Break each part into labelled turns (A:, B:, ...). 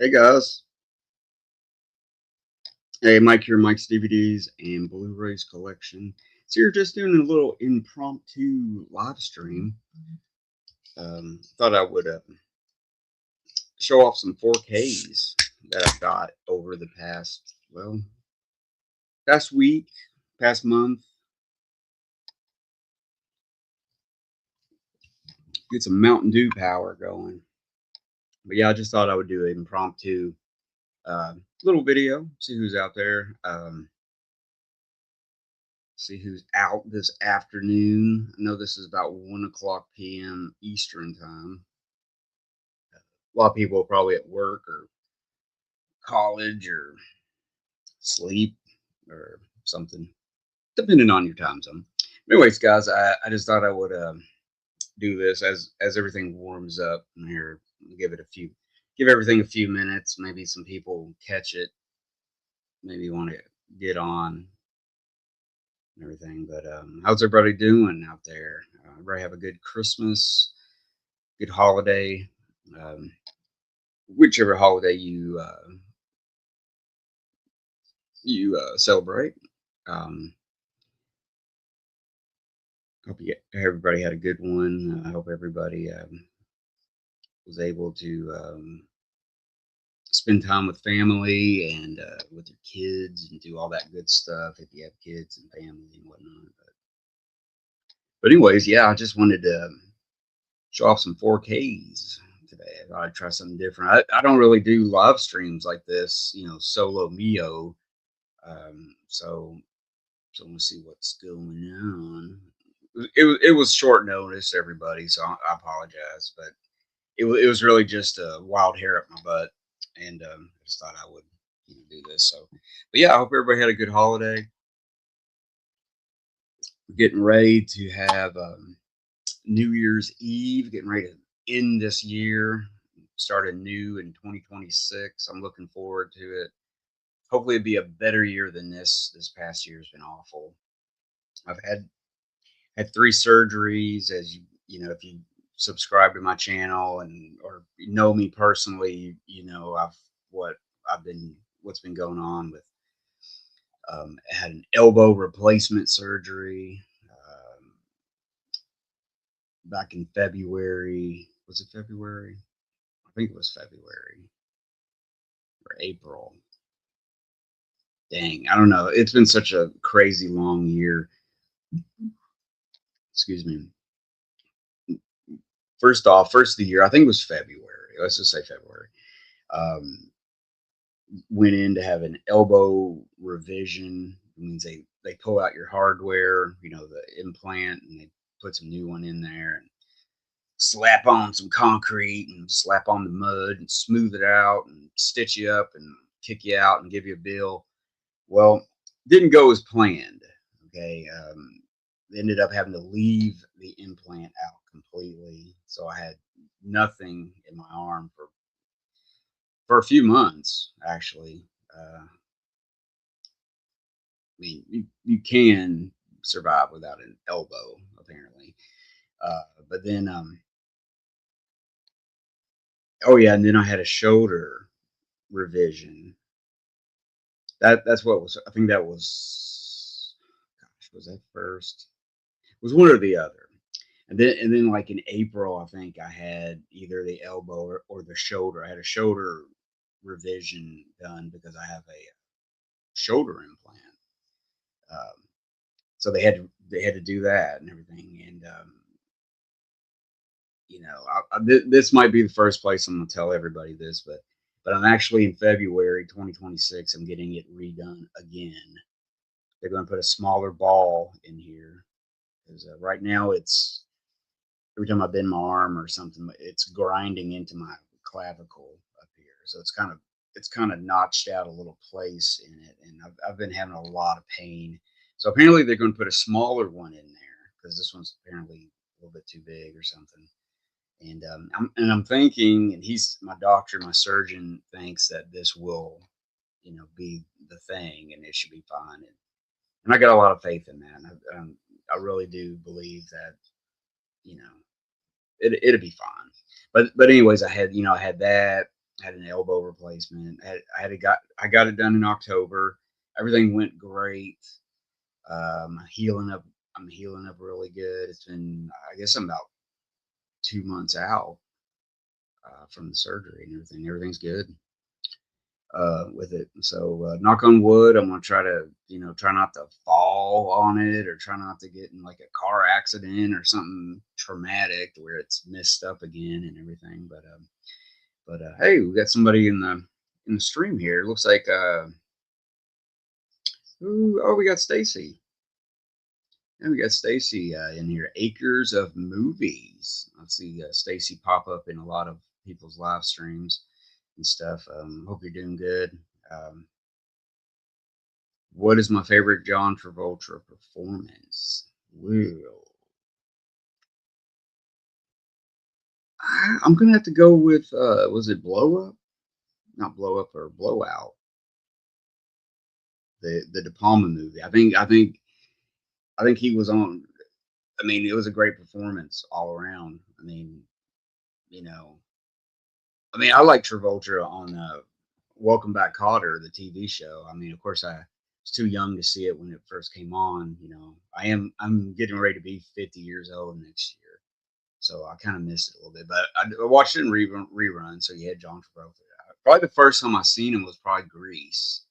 A: Hey guys, hey Mike here, Mike's DVDs and Blu-rays collection. So you're just doing a little impromptu live stream. Thought I would show off some 4Ks that I've got over the past week, past month. Get some Mountain Dew power going. But yeah, I just thought I would do an impromptu little video, see who's out there. See who's out this afternoon. I know this is about 1 o'clock p.m. Eastern time. A lot of people are probably at work or college or sleep or something, depending on your time zone. Anyways, guys, I just thought I would do this as everything warms up in here. Give everything a few minutes. Maybe some people catch it. Maybe want to get on and everything. But how's everybody doing out there? Everybody have a good Christmas, good holiday, um, whichever holiday you celebrate. Um, Hope everybody had a good one. I hope everybody was able to spend time with family and with your kids and do all that good stuff if you have kids and family and whatnot. But anyways, yeah, I just wanted to show off some 4Ks today. I thought I'd try something different. I don't really do live streams like this, solo mio. So let's see what's going on. It was short notice, everybody, so I apologize, but it was really just a wild hair up my butt, and I just thought I would do this. So, but yeah, I hope everybody had a good holiday. We're getting ready to have New Year's Eve, getting ready to end this year, start anew in 2026. I'm looking forward to it. Hopefully, it'll be a better year than this. This past year's been awful. I've had 3 surgeries. As if you subscribe to my channel and or know me personally, what I've been what's been going on with. I had an elbow replacement surgery back in February. Was it February? I think it was February or April. Dang, I don't know. It's been such a crazy long year. Excuse me. First of the year, I think it was February. Let's just say February. Um, Went in to have an elbow revision. It means they pull out your hardware, the implant, and they put some new one in there and slap on some concrete and slap on the mud and smooth it out and stitch you up and kick you out and give you a bill. Well, didn't go as planned. Okay, ended up having to leave the implant out completely, so I had nothing in my arm for a few months actually. I mean, you can survive without an elbow, apparently. But then, oh yeah, and then I had a shoulder revision. That's what was. I think that was. Gosh, was that first? It was one or the other. And then like in April, I think I had either the elbow or the shoulder. I had a shoulder revision done because I have a shoulder implant. Um, so they had to do that and everything. And this might be the first place I'm going to tell everybody this, but I'm actually in February 2026. I'm getting it redone again. They're going to put a smaller ball in here because right now it's every time I bend my arm or something, it's grinding into my clavicle up here. So it's kind of notched out a little place in it, and I've been having a lot of pain. So apparently they're going to put a smaller one in there because this one's apparently a little bit too big or something. And I'm thinking, and he's my doctor, my surgeon thinks that this will, be the thing, and it should be fine. And I got a lot of faith in that. And I really do believe that, you know, it'll be fine. But anyways, I had that. had an elbow replacement. I got it done in October. Everything went great. Healing up. I'm healing up really good. It's been, I guess, I'm about 2 months out from the surgery and everything. Everything's good with it. So knock on wood. I'm gonna try to, try not to fall on it or try not to get in like a car accident or something traumatic where it's messed up again and everything. But hey, we got somebody in the stream here. It looks like we got Stacy. And we got Stacy in here. Acres of movies. I see Stacy pop up in a lot of people's live streams and stuff. Hope you're doing good. Um, what is my favorite John Travolta performance? Well, I'm gonna have to go with was it Blow Up? Not Blow Up or Blowout. The De Palma movie. I think he was on. I mean, it was a great performance all around. You know, I like Travolta on Welcome Back, Kotter, the TV show. Of course, I was too young to see it when it first came on. I'm getting ready to be 50 years old next year, so I kind of missed it a little bit. But I watched it in rerun. So you had John Travolta. Probably the first time I seen him was probably Grease.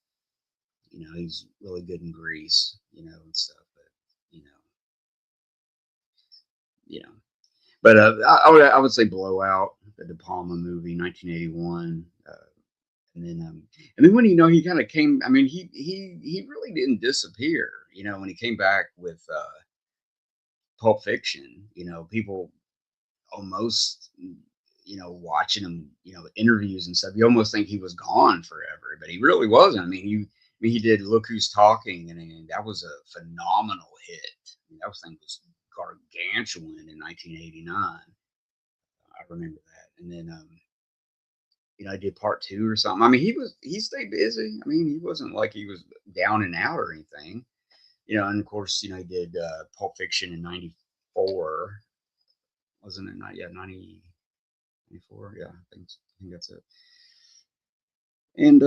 A: He's really good in Grease. And stuff. But you know, you know. But I would say Blowout, the De Palma movie, 1981. And then when he kind of came. He really didn't disappear. When he came back with Pulp Fiction. People almost watching him, interviews and stuff. You almost think he was gone forever, but he really wasn't. He did Look Who's Talking, and that was a phenomenal hit. That thing was gargantuan in 1989. I remember that. And then I did part two or something. He stayed busy. He wasn't like he was down and out or anything. And of course, he did Pulp Fiction in '94, wasn't it? Not yet, 94. Yeah, I think that's it. And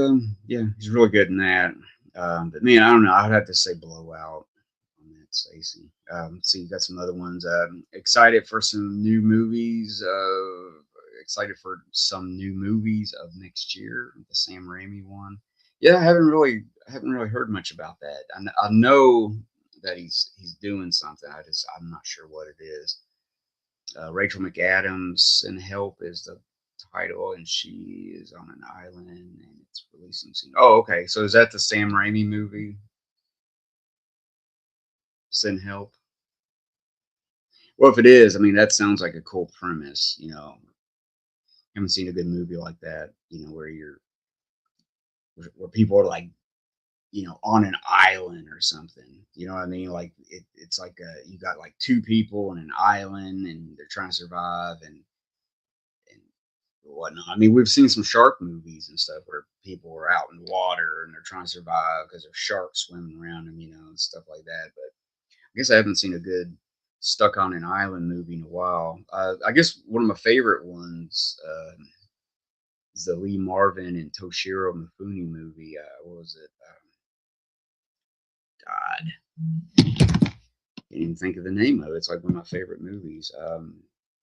A: yeah, he's really good in that. But man, I don't know. I'd have to say Blowout on that, Stacy. So you got some other ones. Excited for some new movies. Excited for some new movies of next year. The Sam Raimi one. Yeah, I haven't really heard much about that. I know that he's doing something. I'm not sure what it is. Rachel McAdams and Help is the title, and she is on an island and it's releasing soon. Oh, okay. So is that the Sam Raimi movie? Send Help. Well, if it is, that sounds like a cool premise. Haven't seen a good movie like that. Where people are like, on an island or something. You know what I mean? Like it's like you got like two people on an island and they're trying to survive and whatnot. We've seen some shark movies and stuff where people are out in the water and they're trying to survive because there's sharks swimming around them, and stuff like that. But I guess I haven't seen a good stuck on an island movie in a while. I guess one of my favorite ones is the Lee Marvin and Toshiro Mifune movie. What was it? God, can't even think of the name of it. It's like one of my favorite movies.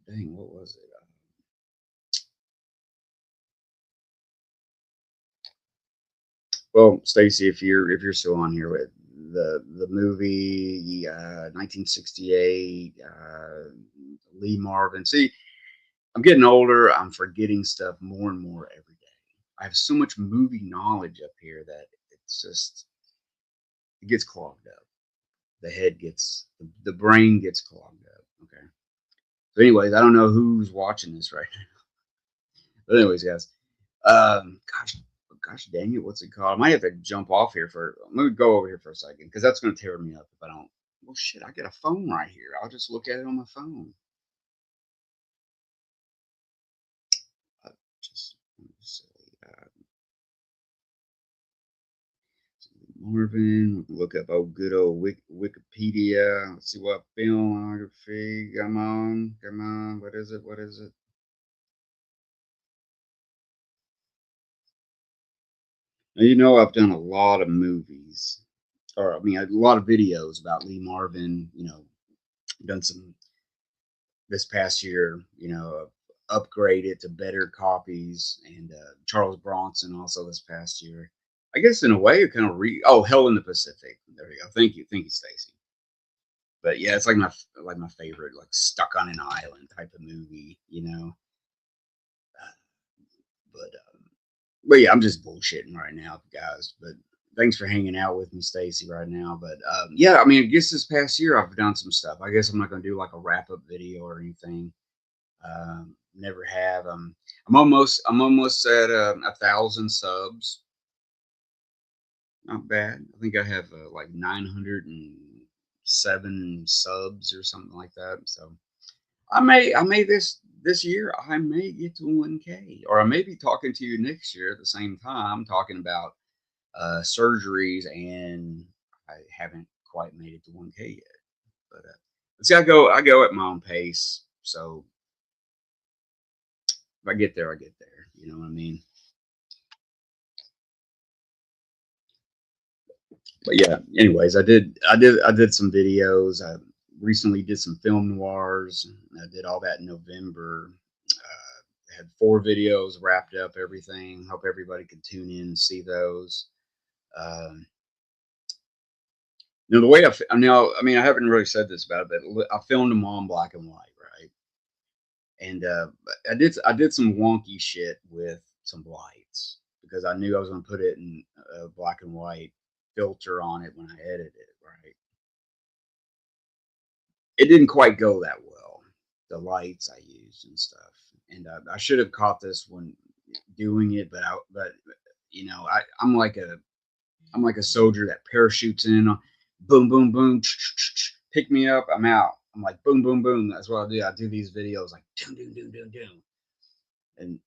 A: Dang, what was it? Well, Stacy, if you're still on here with the movie 1968, Lee Marvin. See, I'm getting older. I'm forgetting stuff more and more every day. I have so much movie knowledge up here that it gets clogged up. The brain gets clogged up. Okay. So, anyways, I don't know who's watching this right now. But anyways, guys, gosh dang it, what's it called? I might have to jump off here for. Let me go over here for a second because that's going to tear me up if I don't. Well, shit, I got a phone right here. I'll just look at it on my phone. Uh, just silly. Marvin, look up good old Wikipedia. Let's see what filmography. Come on. What is it? Now, you know, I've done a lot of movies, or I mean, a lot of videos about Lee Marvin. You know, done some this past year. You know, upgraded to better copies, and Charles Bronson also this past year. I guess in a way, it kind of oh, Hell in the Pacific. There we go. Thank you, Stacy. But yeah, it's like my favorite, like stuck on an island type of movie. You know, but but yeah, I'm just bullshitting right now, guys. But thanks for hanging out with me, Stacy, right now. But yeah, I mean, I guess this past year I've done some stuff. I guess I'm not gonna do like a wrap up video or anything. Never have. I'm almost at 1,000 subs. Not bad. I think I have like 907 subs or something like that. So I may this year I may get to 1K, or I may be talking to you next year at the same time talking about surgeries, and I haven't quite made it to 1K yet. But see, I go at my own pace. So if I get there, I get there. You know what I mean? But yeah. Anyways, I did some videos. I recently did some film noirs. I did all that in November. Had 4 videos wrapped up. Everything. Hope everybody can tune in and see those. Um, you know, the way now, I mean, I haven't really said this about it, but I filmed them all in black and white, right? And I did some wonky shit with some lights because I knew I was going to put it in black and white filter on it when I edited it, right? It didn't quite go that well. The lights I used and stuff, and I should have caught this when doing it, but you know, I'm like a soldier that parachutes in, boom, boom, boom, pick me up, I'm out. I'm like boom, boom, boom. That's what I do. I do these videos like doom, doom, doom, doom, doom, and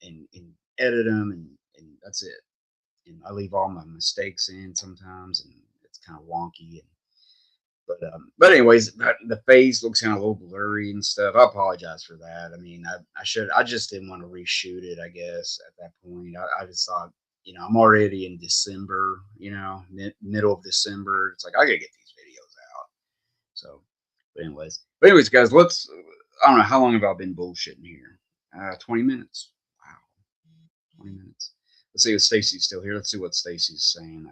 A: edit them, and that's it. And I leave all my mistakes in sometimes, and it's kind of wonky. And but anyways, the face looks kind of a little blurry and stuff. I apologize for that. I mean, I just didn't want to reshoot it. I guess at that point, I just thought, you know, I'm already in December. You know, middle of December. It's like I gotta get these videos out. So, but anyways, guys, let's. I don't know how long have I been bullshitting here. 20 minutes. Wow, 20 minutes. Let's see if Stacy's still here. Let's see what Stacy's saying.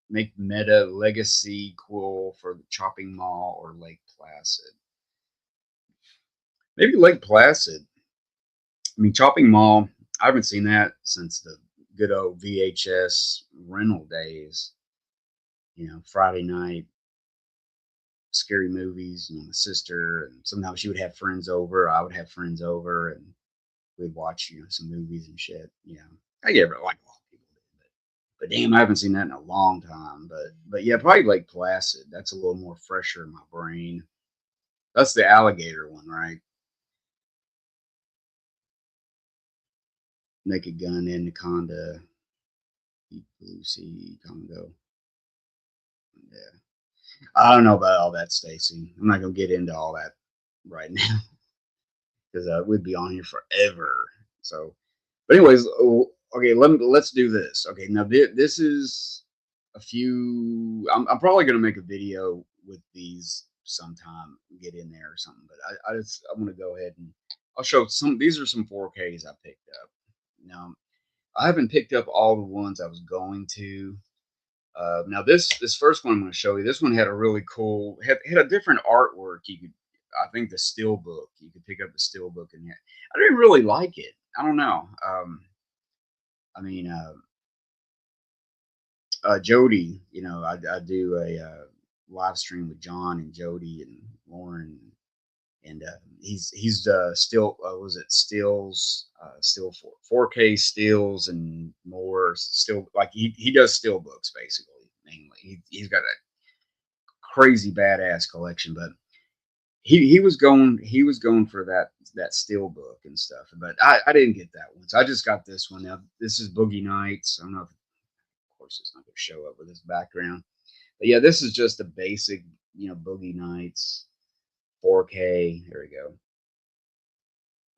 A: Make Meta Legacy cool for the Chopping Mall or Lake Placid. Maybe Lake Placid. I mean, Chopping Mall, I haven't seen that since the good old VHS rental days. You know, Friday night, scary movies. You know, my sister, and sometimes she would have friends over. I would have friends over, and we'd watch, you know, some movies and shit. You know, I get it like a lot of people did, but damn, I haven't seen that in a long time. But yeah, probably Lake Placid. That's a little more fresher in my brain. That's the alligator one, right? Naked Gun, Anaconda, Deep Blue Sea, Congo. Yeah, I don't know about all that, Stacy. I'm not gonna get into all that right now because we'd be on here forever. So, but anyways, okay, let's do this. Okay, now this is a few. I'm probably gonna make a video with these sometime. Get in there or something. But I'm gonna go ahead and I'll show some. These are some 4Ks I picked up. Now I haven't picked up all the ones I was going to. Now this first one I'm going to show you. This one had a really cool had a different artwork. You could, I think, the steel book. You could pick up the steel book and I didn't really like it. I don't know. I mean, Jody. You know, I do a live stream with John and Jody and Lauren, and he's still was it stills still 4K stills and more still like he does still books basically mainly. He's got a crazy badass collection, but he was going for that still book and stuff. But I didn't get that one, so I just got this one. Now this is Boogie Nights. I don't know if, of course, it's not going to show up with this background, but yeah, this is just a basic, you know, Boogie Nights 4K. There we go.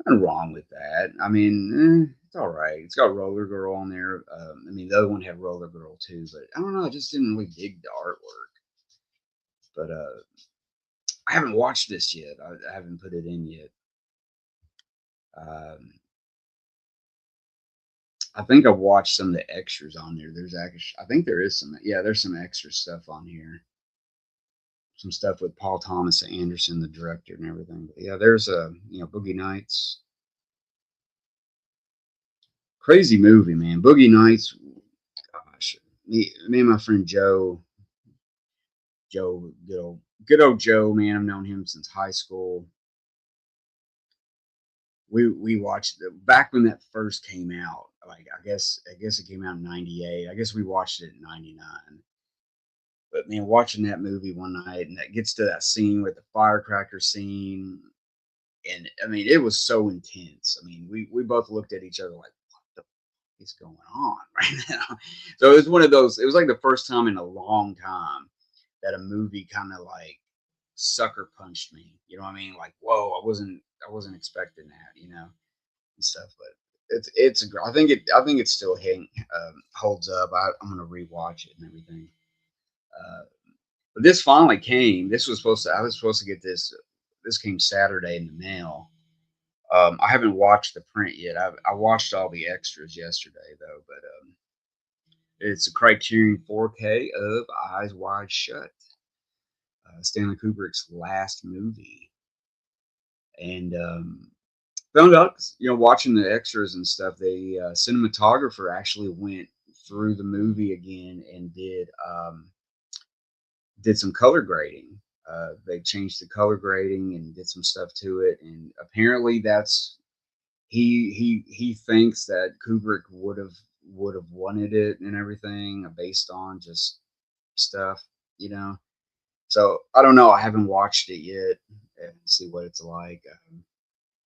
A: Nothing wrong with that. I mean, it's all right. It's got Roller Girl on there. I mean, the other one had Roller Girl too, but I don't know. I just didn't really dig the artwork. But I haven't watched this yet. I haven't put it in yet. Um, I think I've watched some of the extras on there. There's actually, I think there is some. Yeah, there's some extra stuff on here. Some stuff with Paul Thomas Anderson, the director, and everything. But yeah, there's a Boogie Nights. Crazy movie, man. Boogie Nights. Gosh, me and my friend Joe, good old Joe, man. I've known him since high school. We watched it back when that first came out. Like I guess it came out in '98. I guess we watched it in '99. But man, watching that movie one night, and that gets to that scene with the firecracker scene, and I mean, it was so intense. I mean, we both looked at each other like, what the is going on right now? So it was one of those. It was like the first time in a long time that a movie kind of like sucker punched me. You know what I mean? Like, whoa, I wasn't expecting that. And stuff. But I think it still holds up. I'm gonna rewatch it and everything. Uh, but this finally came. I was supposed to get this. This came Saturday in the mail. I haven't watched the print yet. I watched all the extras yesterday though, but it's a Criterion 4K of Eyes Wide Shut, Stanley Kubrick's last movie, and found out, watching the extras and stuff, the cinematographer actually went through the movie again and did some color grading. They changed the color grading and did some stuff to it, and apparently that's he thinks that Kubrick would have wanted it and everything based on just stuff, you know. So I don't know. I haven't watched it yet and see what it's like.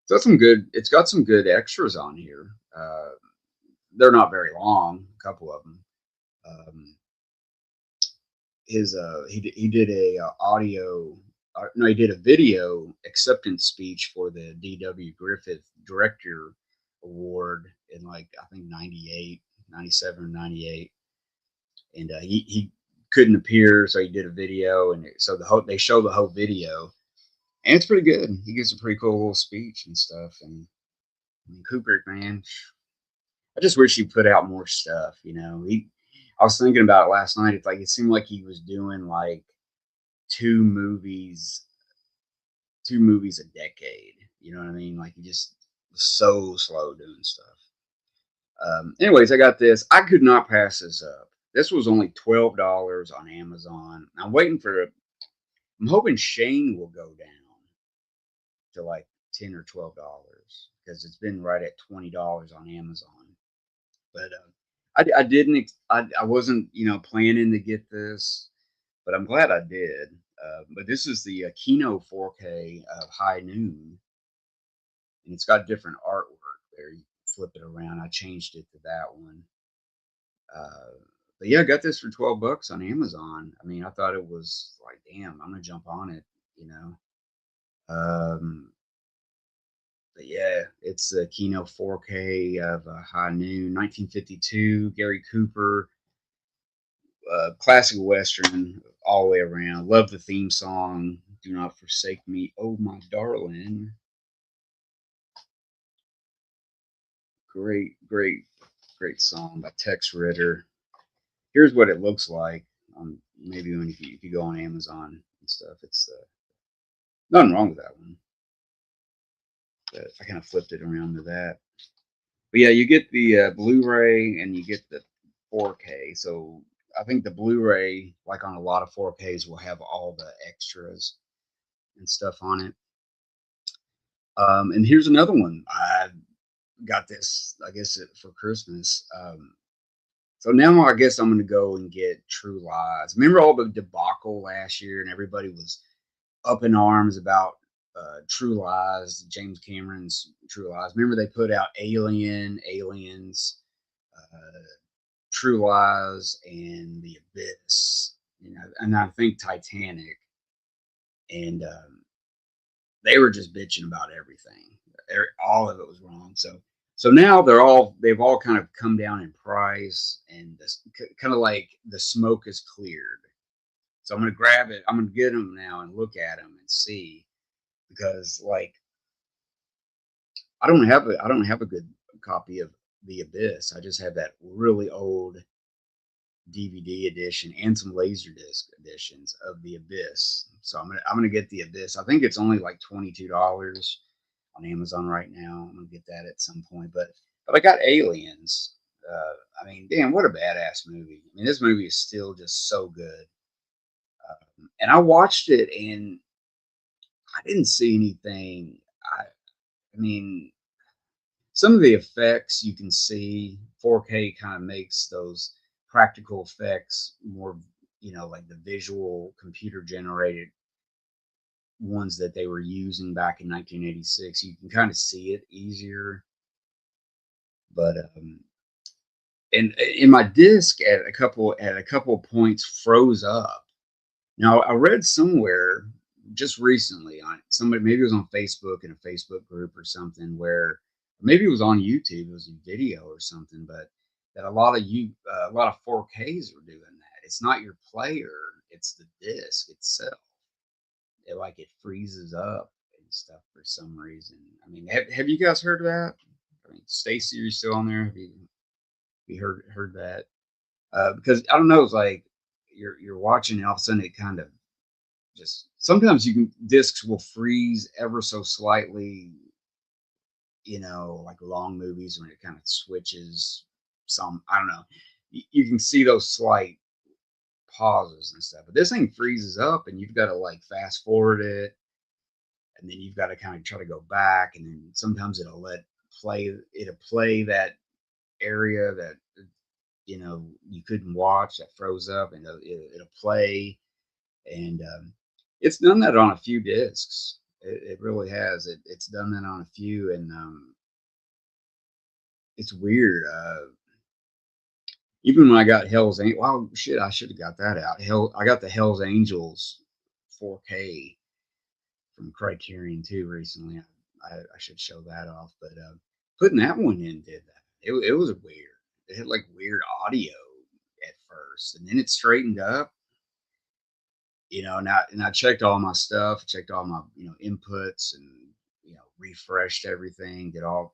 A: So it's got some good extras on here. They're not very long, a couple of them. Um, he did a audio, no, he did a video acceptance speech for the D.W. Griffith Director Award in, like, I think 98, 97 or 98, and he couldn't appear, so he did a video, and so they show the whole video, and it's pretty good. He gives a pretty cool little speech and stuff, and I mean, Kubrick, man, I just wish he put out more stuff. I was thinking about it last night. It's like it seemed like he was doing like two movies, two movies a decade. You know what I mean? Like he just was so slow doing stuff. Anyways, I got this. I could not pass this up. This was only $12 on Amazon. I'm waiting for. I'm hoping Shane will go down to like $10 or $12 because it's been right at $20 on Amazon. But I didn't. I wasn't planning to get this, but I'm glad I did. But this is the Kino 4K of High Noon, and it's got different artwork there. You flip it around. I changed it to that one. Uh, but yeah, I got this for $12 on Amazon. I mean, I thought it was like, damn, I'm gonna jump on it. You know. Um, but yeah, it's the Kino 4K of High Noon, 1952. Gary Cooper, classic western all the way around. Love the theme song. Do not forsake me, oh my darling. Great, great, great song by Tex Ritter. Here's what it looks like. Maybe if you go on Amazon and stuff, it's nothing wrong with that one. But I kind of flipped it around to that. But yeah, you get the Blu-ray and you get the 4K. So I think the Blu-ray, like on a lot of 4Ks, will have all the extras and stuff on it. And here's another one. I got this, I guess, for Christmas. So now I guess I'm going to go and get True Lies. Remember all the debacle last year, and everybody was up in arms about True Lies, James Cameron's True Lies. Remember they put out Aliens, uh, True Lies, and The Abyss. And I think Titanic. And they were just bitching about everything. All of it was wrong. So now they've all kind of come down in price, and this kind of like the smoke is cleared. So I'm gonna grab it. I'm gonna get them now and look at them and see, because like I don't have a good copy of The Abyss. I just have that really old DVD edition and some Laserdisc editions of The Abyss. So I'm gonna get The Abyss. I think it's only like $22 on Amazon right now. I'm gonna get that at some point. But I got Aliens. I mean, damn, what a badass movie. I mean, this movie is still just so good. And I watched it and I didn't see anything. I mean, some of the effects you can see 4K kind of makes those practical effects more, like the visual computer generated ones that they were using back in 1986. You can kind of see it easier. But and in my disc at a couple of points froze up. Now I read somewhere just recently on somebody, maybe it was on Facebook in a Facebook group or something, where maybe it was on YouTube, it was a video or something, but that a lot of 4Ks are doing that. It's not your player, it's the disc itself. It freezes up and stuff for some reason. I mean, have you guys heard of that? I mean, Stacy, are you still on there? Have you heard that? Because I don't know, it's like you're watching and all of a sudden it kind of just sometimes you can discs will freeze ever so slightly, like long movies when it kind of switches some, I don't know. You can see those slight pauses and stuff. But this thing freezes up and you've got to like fast forward it, and then you've got to kind of try to go back, and then sometimes it'll play that area that you couldn't watch that froze up, and it'll play. And it's done that on a few discs. It really has. It's done that on a few, and it's weird. Even when I got Hell's Angels, well, shit, I should have got that out. I got the Hell's Angels 4K from Criterion too recently. I should show that off, but putting that one in did that. It was weird. It had like weird audio at first, and then it straightened up. And I checked all my stuff, checked all my inputs, and refreshed everything. Did all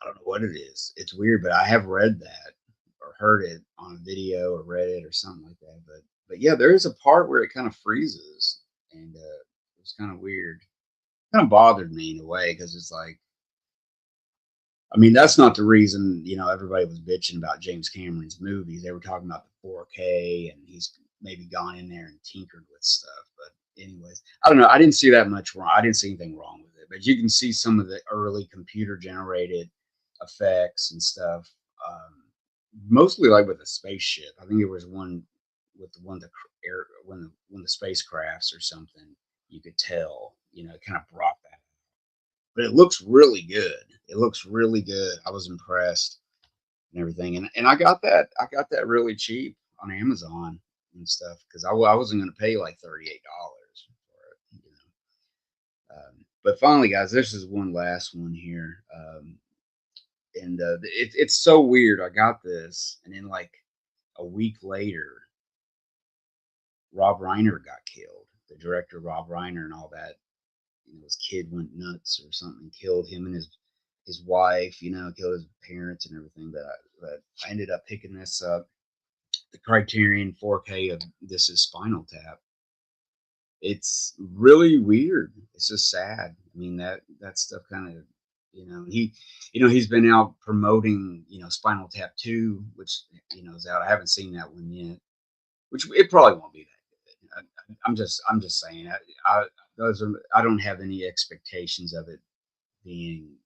A: I don't know what it is. It's weird, but I have read that or heard it on a video or read it or something like that. But yeah, there is a part where it kind of freezes, and it was kind of weird. Kind of bothered me in a way, because it's like, I mean, that's not the reason, everybody was bitching about James Cameron's movies. They were talking about the 4K, and he's maybe gone in there and tinkered with stuff. But anyways, I don't know. I didn't see that much wrong. I didn't see anything wrong with it. But you can see some of the early computer generated effects and stuff. Mostly like with the spaceship. I think there was one with the one the air when the spacecrafts or something. You could tell, it kind of brought that, but it looks really good. It looks really good. I was impressed and everything. And I got that really cheap on Amazon and stuff, because I wasn't going to pay like $38 for it. But finally, guys, this is one last one here. And it's so weird. I got this, and then like a week later, Rob Reiner got killed. The director Rob Reiner and all that. His kid went nuts or something, killed him and his wife. Killed his parents and everything. But I ended up picking this up, the Criterion 4K of This Is Spinal Tap. It's really weird. It's just sad. I mean, that stuff kind of, he's been out promoting, Spinal Tap 2, which is out. I haven't seen that one yet, which it probably won't be that good. I'm just saying. I don't have any expectations of it being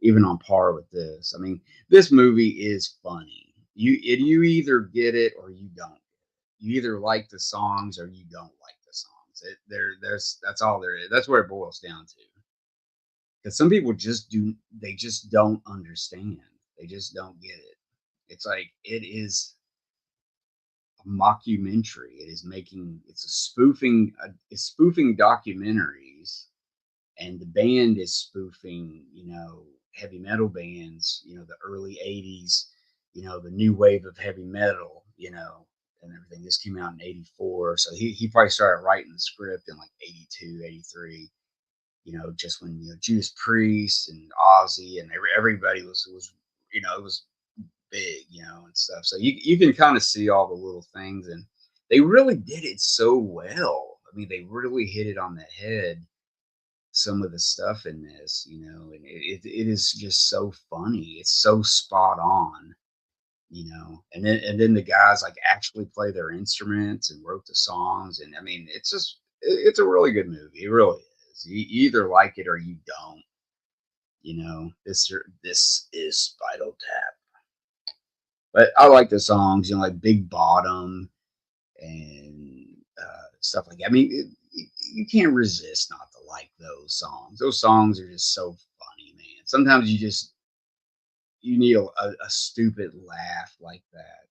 A: even on par with this. I mean, this movie is funny. You either get it or you don't. You either like the songs or you don't like the songs. That's all there is. That's where it boils down to. Because some people they just don't understand. They just don't get it. It's like it is mockumentary. It's a spoofing, it's spoofing documentaries, and the band is spoofing, heavy metal bands, the early 80s, the new wave of heavy metal, and everything. This came out in 84. So he probably started writing the script in like 82, 83. Just when, Judas Priest and Ozzy and everybody was, it was big, and stuff. So you can kind of see all the little things, and they really did it so well. I mean, they really hit it on the head. Some of the stuff in this, and it is just so funny. It's so spot on, and then the guys like actually play their instruments and wrote the songs, and I mean, it's a really good movie. It really is. You either like it or you don't. This is Spinal Tap. But I like the songs, like Big Bottom and stuff like that. I mean, you can't resist not to like those songs. Those songs are just so funny, man. Sometimes you need a stupid laugh like that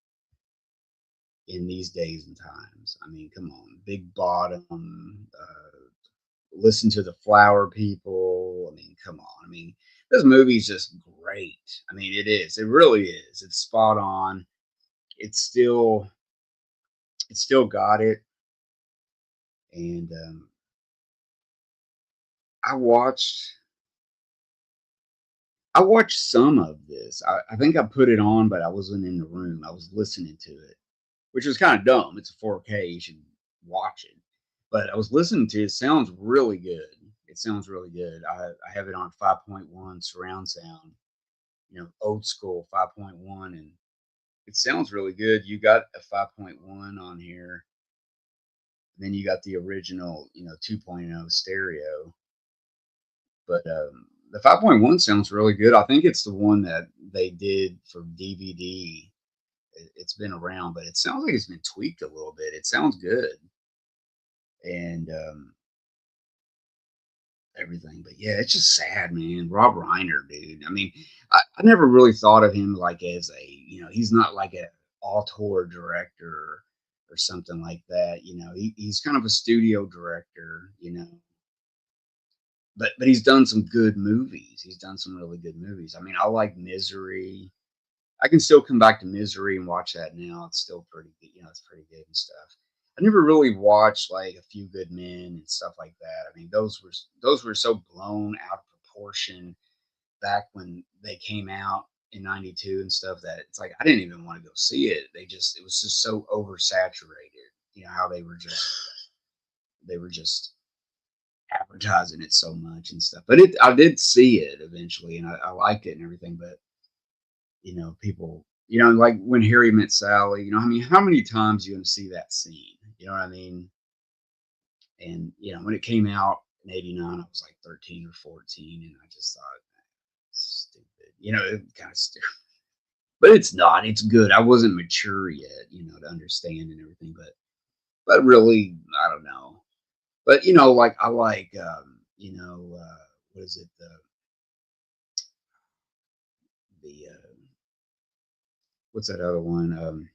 A: in these days and times. I mean, come on, Big Bottom. Listen to the Flower People. I mean, come on. I mean, this movie's just great. I mean, it is. It really is. It's spot on. It's still got it. And I watched I watched some of this. I think I put it on, but I wasn't in the room. I was listening to it, which is kind of dumb. It's a 4K. You should watch it. But I was listening to it. It sounds really good. It sounds really good. I have it on 5.1 surround sound, old school 5.1, and it sounds really good. You got a 5.1 on here. Then you got the original, 2.0 stereo. But the 5.1 sounds really good. I think it's the one that they did for DVD. It's been around, but it sounds like it's been tweaked a little bit. It sounds good, and everything. But yeah, it's just sad, man. Rob Reiner, dude. I mean, I never really thought of him like as a, he's not like a auteur director or something like that. He's kind of a studio director, but he's done some good movies. He's done some really good movies. I mean, I like Misery. I can still come back to Misery and watch that now. It's still pretty good. It's pretty good and stuff. I never really watched like A Few Good Men and stuff like that. I mean, those were so blown out of proportion back when they came out in '92 and stuff that it's like I didn't even want to go see it. It was just so oversaturated. How they were just advertising it so much and stuff. But I did see it eventually, and I liked it and everything. But people, like when Harry met Sally, I mean, how many times you going to see that scene? You know what I mean? And, when it came out in '89, I was like 13 or 14, and I just thought, stupid. It kind of stupid. But it's not. It's good. I wasn't mature yet, to understand and everything. But really, I don't know. But, like, I like, what is it? The what's that other one?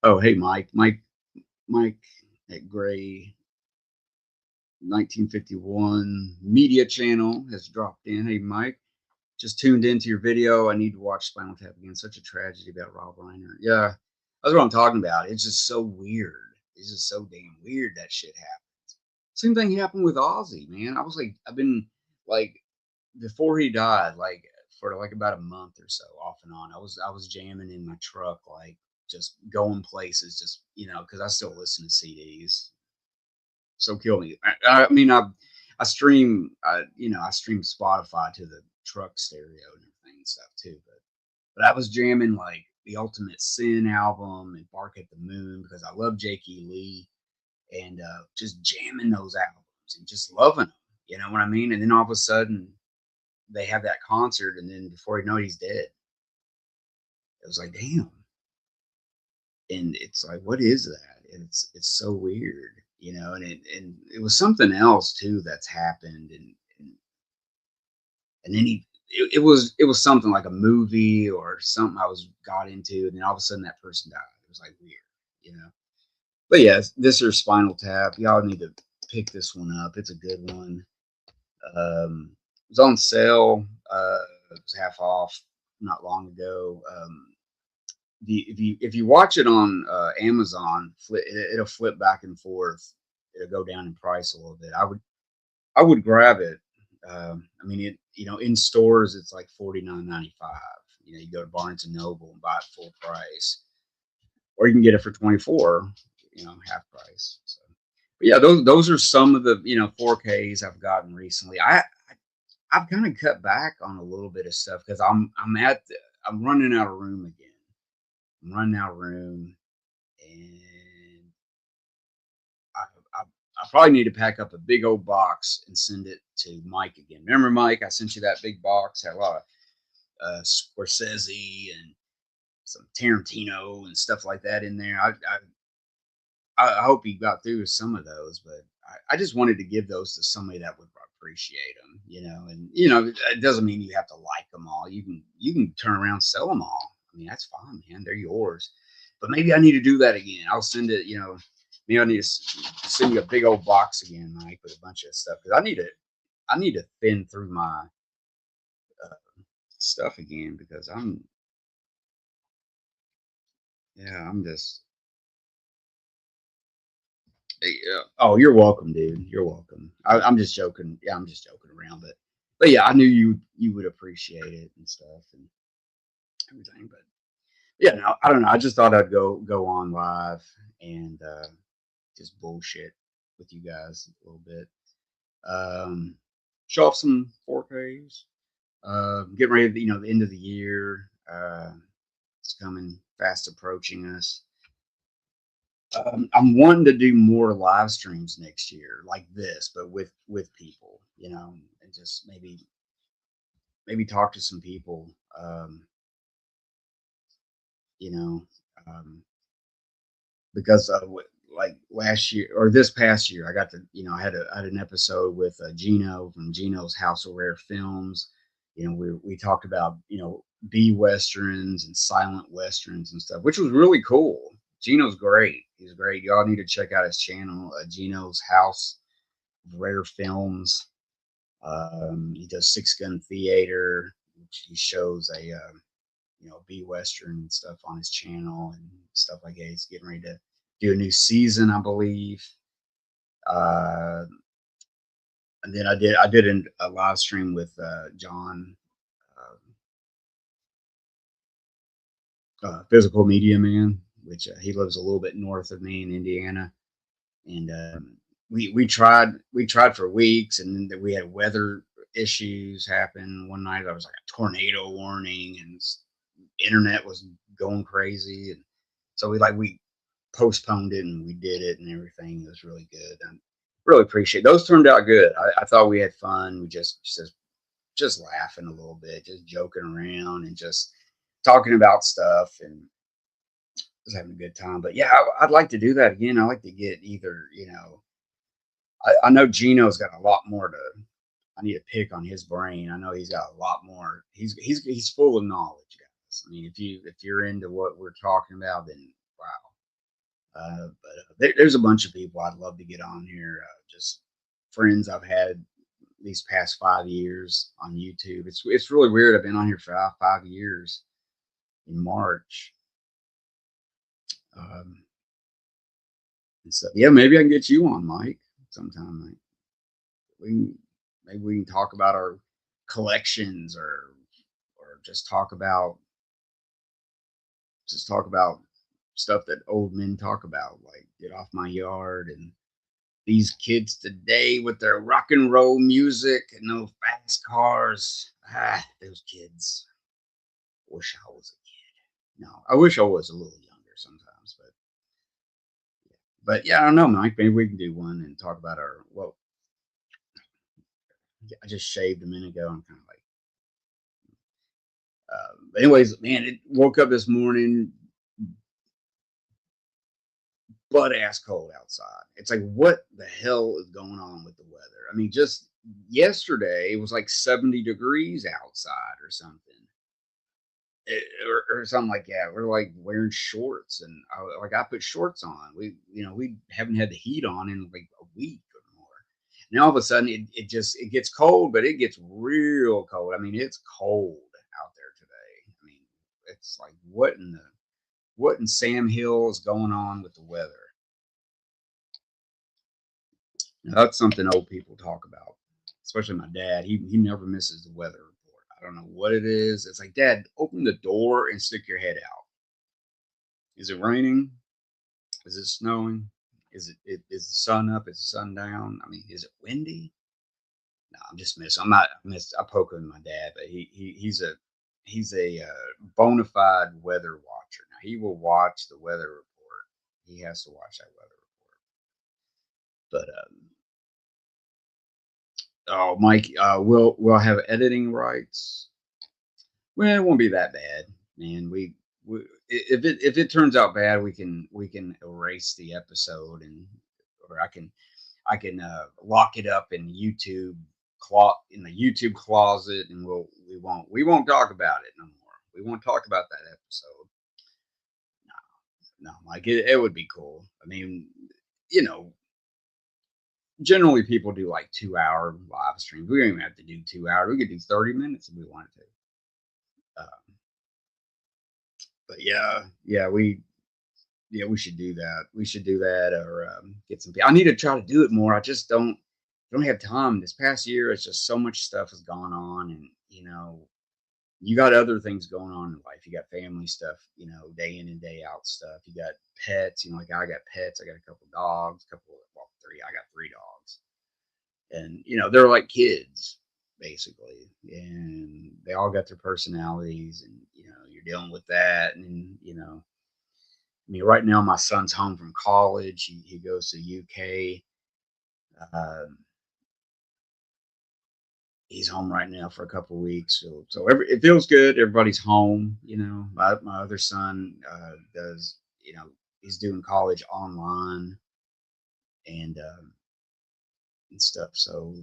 A: Oh, hey, Mike at Gray 1951 Media Channel has dropped in. Hey, Mike, just tuned into your video. I need to watch Spinal Tap again. Such a tragedy about Rob Reiner. Yeah, that's what I'm talking about. It's just so weird. It's just so damn weird that shit happened. Same thing happened with Ozzy, man. I've been like, before he died, like for like about a month or so, off and on. I was jamming in my truck, like just going places, just because I still listen to CDs. So kill me. I mean, I stream, I stream Spotify to the truck stereo and everything and stuff too. But I was jamming like the Ultimate Sin album and Bark at the Moon because I love Jakey Lee, and just jamming those albums and just loving them. You know what I mean? And then all of a sudden they have that concert, and then before you know it, he's dead. It was like, damn. And it's like, what is that? And it's so weird, and it was something else too that's happened, and then it was something like a movie or something I was got into, and then all of a sudden that person died. It was like weird, you know. But yeah, this is Spinal Tap. Y'all need to pick this one up. It's a good one. It was on sale. It was half off not long ago. If you watch it on Amazon, it'll flip back and forth. It'll go down in price a little bit. I would grab it. I mean, in stores it's like $49.95. You go to Barnes and Noble and buy it full price, or you can get it for 24. Half price. So, but yeah, those are some of the 4Ks I've gotten recently. I've kind of cut back on a little bit of stuff because I'm running out of room again. I'm running out of room, and I, I, I probably need to pack up a big old box and send it to Mike again. Remember, Mike? I sent you that big box. Had a lot of Scorsese and some Tarantino and stuff like that in there. I hope he got through some of those, but I just wanted to give those to somebody that would appreciate them. And it doesn't mean you have to like them all. You can turn around and sell them all. I mean, that's fine, man. They're yours. But maybe I need to do that again. I'll send it. Maybe I need to send you a big old box again, Mike, with a bunch of stuff because I need to thin through my uh, stuff again because I'm just. Yeah. Oh, you're welcome, dude. You're welcome. I'm just joking. Yeah, I'm just joking around, but yeah, I knew you would appreciate it and stuff and everything. But yeah, no, I don't know. I just thought I'd go on live and just bullshit with you guys a little bit. Um, Show off some 4Ks. Getting ready to, the end of the year. It's coming fast approaching us. I'm wanting to do more live streams next year, like this, but with people, and just maybe talk to some people. You know, um, because like last year or this past year, I got to, I had an episode with Gino from Gino's House of Rare Films. We talked about B westerns and silent westerns and stuff, which was really cool. Gino's great. He's great. Y'all need to check out his channel, Gino's House of Rare Films. He does Six Gun Theater. He shows a B Western and stuff on his channel and stuff like that. He's getting ready to do a new season, I believe. Uh, and then I did a live stream with John, Physical Media Man, which he lives a little bit north of me in Indiana, and we tried for weeks, and then we had weather issues happen. One night, there was like a tornado warning, and internet was going crazy, and so we postponed it and we did it and everything. It was really good. I really appreciate those. Turned out good. I thought we had fun. We just laughing a little bit, just joking around and just talking about stuff and just having a good time. But yeah, I'd like to do that again. I like to get either, I know Gino's got a lot more to. I need to pick on his brain. I know he's got a lot more. He's full of knowledge, guys. I mean, if you're into what we're talking about, then wow. But there's a bunch of people I'd love to get on here. Just friends I've had these past 5 years on YouTube. It's really weird. I've been on here for 5 years in March. Um, and so yeah, maybe I can get you on, Mike, sometime. Mike. Maybe we can talk about our collections or just talk about stuff that old men talk about, like get off my yard and these kids today with their rock and roll music and no fast cars. Those kids. Wish I was a kid. No, I wish I was a little younger sometimes, but yeah, I don't know, Mike. Maybe we can do one and talk about our. Well, I just shaved a minute ago. I'm kind of like. But anyways, man, it woke up this morning, butt ass cold outside. It's like, what the hell is going on with the weather? I mean, just yesterday it was like 70 degrees outside or something. Or something like that. We're like wearing shorts, and I put shorts on. We haven't had the heat on in like a week or more. And all of a sudden, it gets cold, but it gets real cold. I mean, it's cold out there today. I mean, it's like what in Sam Hill is going on with the weather? Now, that's something old people talk about, especially my dad. He never misses the weather report. I don't know what it is. It's like, Dad, open the door and stick your head out. Is it raining? Is it snowing? Is the sun up? Is the sun down? I mean, is it windy? No, I'm just missing. I'm not miss. I poke with my dad, but he's a bona fide weather watcher. Now he will watch the weather report. He has to watch that weather report. But oh, Mike, we'll have editing rights. Well, it won't be that bad, man. If it turns out bad, we can erase the episode, or I can lock it up in the YouTube closet, and we won't talk about it no more. We won't talk about that episode. No, like it would be cool. I mean, you know, generally people do like 2 hour live streams. We don't even have to do 2 hours. We could do 30 minutes if we wanted to. But we should do that. We should do that, or get some. I need to try to do it more. I just don't have time. This past year, it's just so much stuff has gone on, and you got other things going on in life. You got family stuff, day in and day out stuff. You got pets. Like I got pets. I got a couple dogs. Well, three. I got three dogs, and they're like kids basically, and they all got their personalities, and you're dealing with that, and I mean, right now my son's home from college. He goes to UK. Um, he's home right now for a couple of weeks. So it feels good. Everybody's home. My other son does. He's doing college online, and stuff. So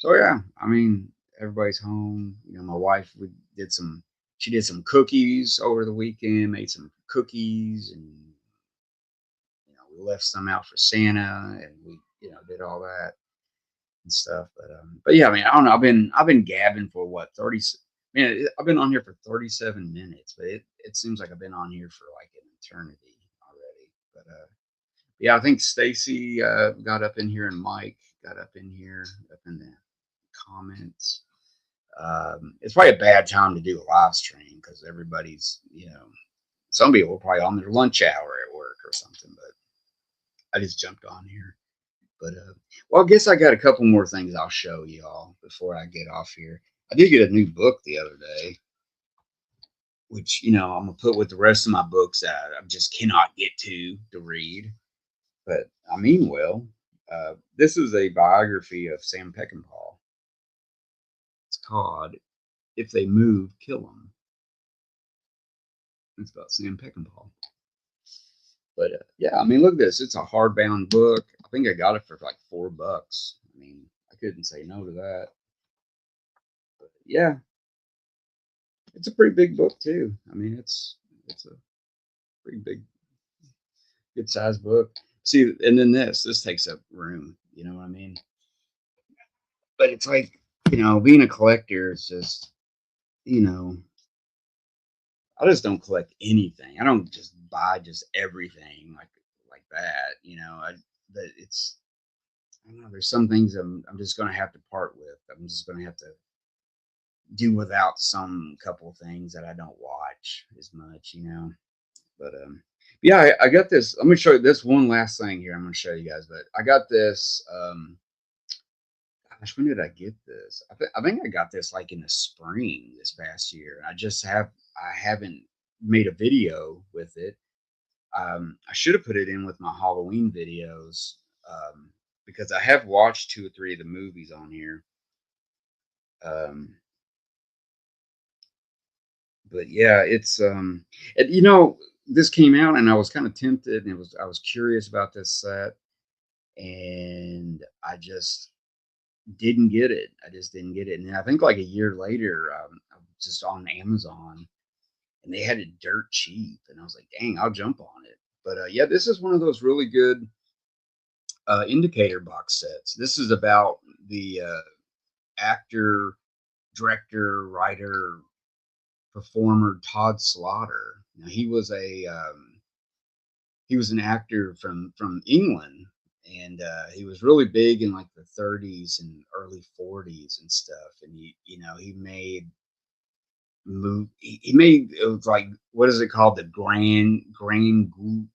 A: yeah. I mean, everybody's home. My wife she did some cookies over the weekend. Made some cookies, and we left some out for Santa, and we did all that and stuff. But yeah, I mean, I don't know. I've been gabbing for what 30. Man, I've been on here for 37 minutes, but it seems like I've been on here for like an eternity already. But yeah, I think Stacy got up in here, and Mike got up in here, up in the comments. It's probably a bad time to do a live stream because everybody's, some people are probably on their lunch hour at work or something. But I just jumped on here. But well, I guess I got a couple more things I'll show y'all before I get off here. I did get a new book the other day, which I'm gonna put with the rest of my books that I just cannot get to read. But I mean, well, this is a biography of Sam Peckinpah. It's called "If They Move, Kill Them." It's about Sam Peckinpah. But yeah, I mean, look at this. It's a hardbound book. I think I got it for like $4. I mean, I couldn't say no to that. But yeah, it's a pretty big book too. I mean, it's a pretty big, good sized book. See, and then this takes up room. You know what I mean? But it's like, being a collector is just, you know, I just don't collect anything. I don't just buy just everything like that. But I don't know. There's some things I'm just gonna have to part with. I'm just gonna have to do without some couple things that I don't watch as much. But yeah, I got this. Let me show you this one last thing here. I'm gonna show you guys, but I got this. Gosh, when did I get this? I think I got this like in the spring this past year. I haven't made a video with it. I should have put it in with my Halloween videos, because I have watched two or three of the movies on here. Um, but yeah, this came out, and I was kind of tempted, and I was curious about this set, and I just didn't get it. I just didn't get it. And I think like a year later, I was just on Amazon and they had it dirt cheap. And I was like, dang, I'll jump on it. But yeah, this is one of those really good indicator box sets. This is about the actor, director, writer, performer Todd Slaughter. Now he was an actor from England, and he was really big in like the 30s and early 40s and stuff. And he made he made it was like, what is it called, the Grand Guignol,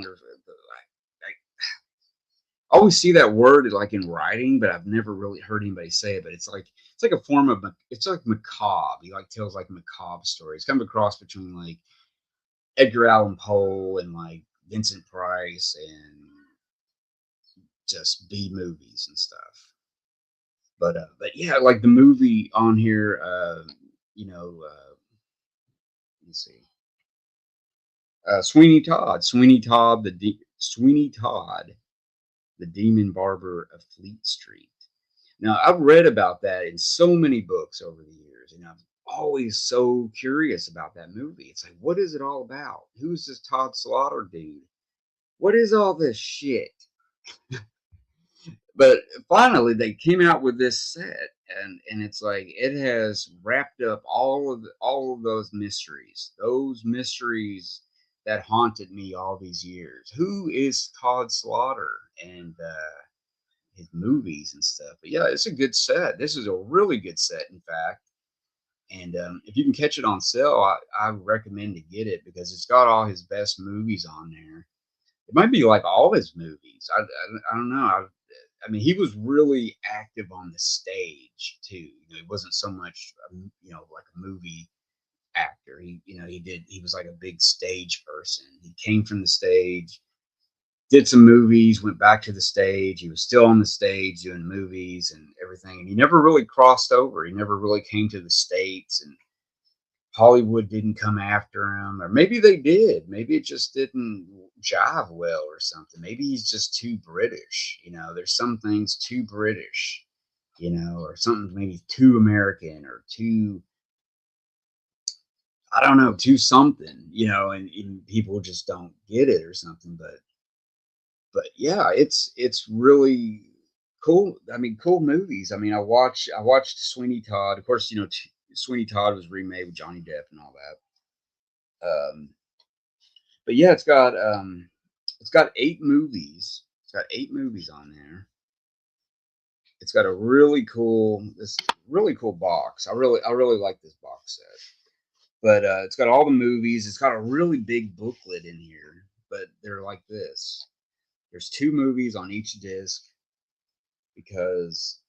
A: or I always see that word like in writing, but I've never really heard anybody say it. But it's like a form of it's like macabre. He like tells like macabre stories. Kind of a cross between like Edgar Allan Poe and like Vincent Price and just B movies and stuff. But yeah, like the movie on here, you know, let me see, Sweeney Todd, the Demon Barber of Fleet Street. Now, I've read about that in so many books over the years, and I'm always so curious about that movie. It's like, what is it all about? Who's this Todd Slaughter dude? What is all this shit? But finally, they came out with this set, and it's like it has wrapped up all of those mysteries that haunted me all these years. Who is Todd Slaughter? And his movies and stuff. But yeah, it's a good set. This is a really good set, in fact. And if you can catch it on sale, I recommend to get it because it's got all his best movies on there. It might be like all his movies. I don't know. I mean, he was really active on the stage too. He wasn't so much, like a movie actor. He was like a big stage person. He came from the stage, did some movies, went back to the stage. He was still on the stage doing movies and everything. And he never really crossed over. He never really came to the States, and Hollywood didn't come after him. Or maybe they did. Maybe it just didn't jive well or something. Maybe he's just too British. There's some things too British, or something maybe too American or too, I don't know, too something, and people just don't get it or something. But yeah, it's really cool. I mean, cool movies. I mean, I watched Sweeney Todd. Of course, Sweeney Todd was remade with Johnny Depp and all that. But yeah, it's got 8 movies. It's got 8 movies on there. It's got a really cool box. I really like this box set. But it's got all the movies. It's got a really big booklet in here. But they're like this. There's 2 movies on each disc because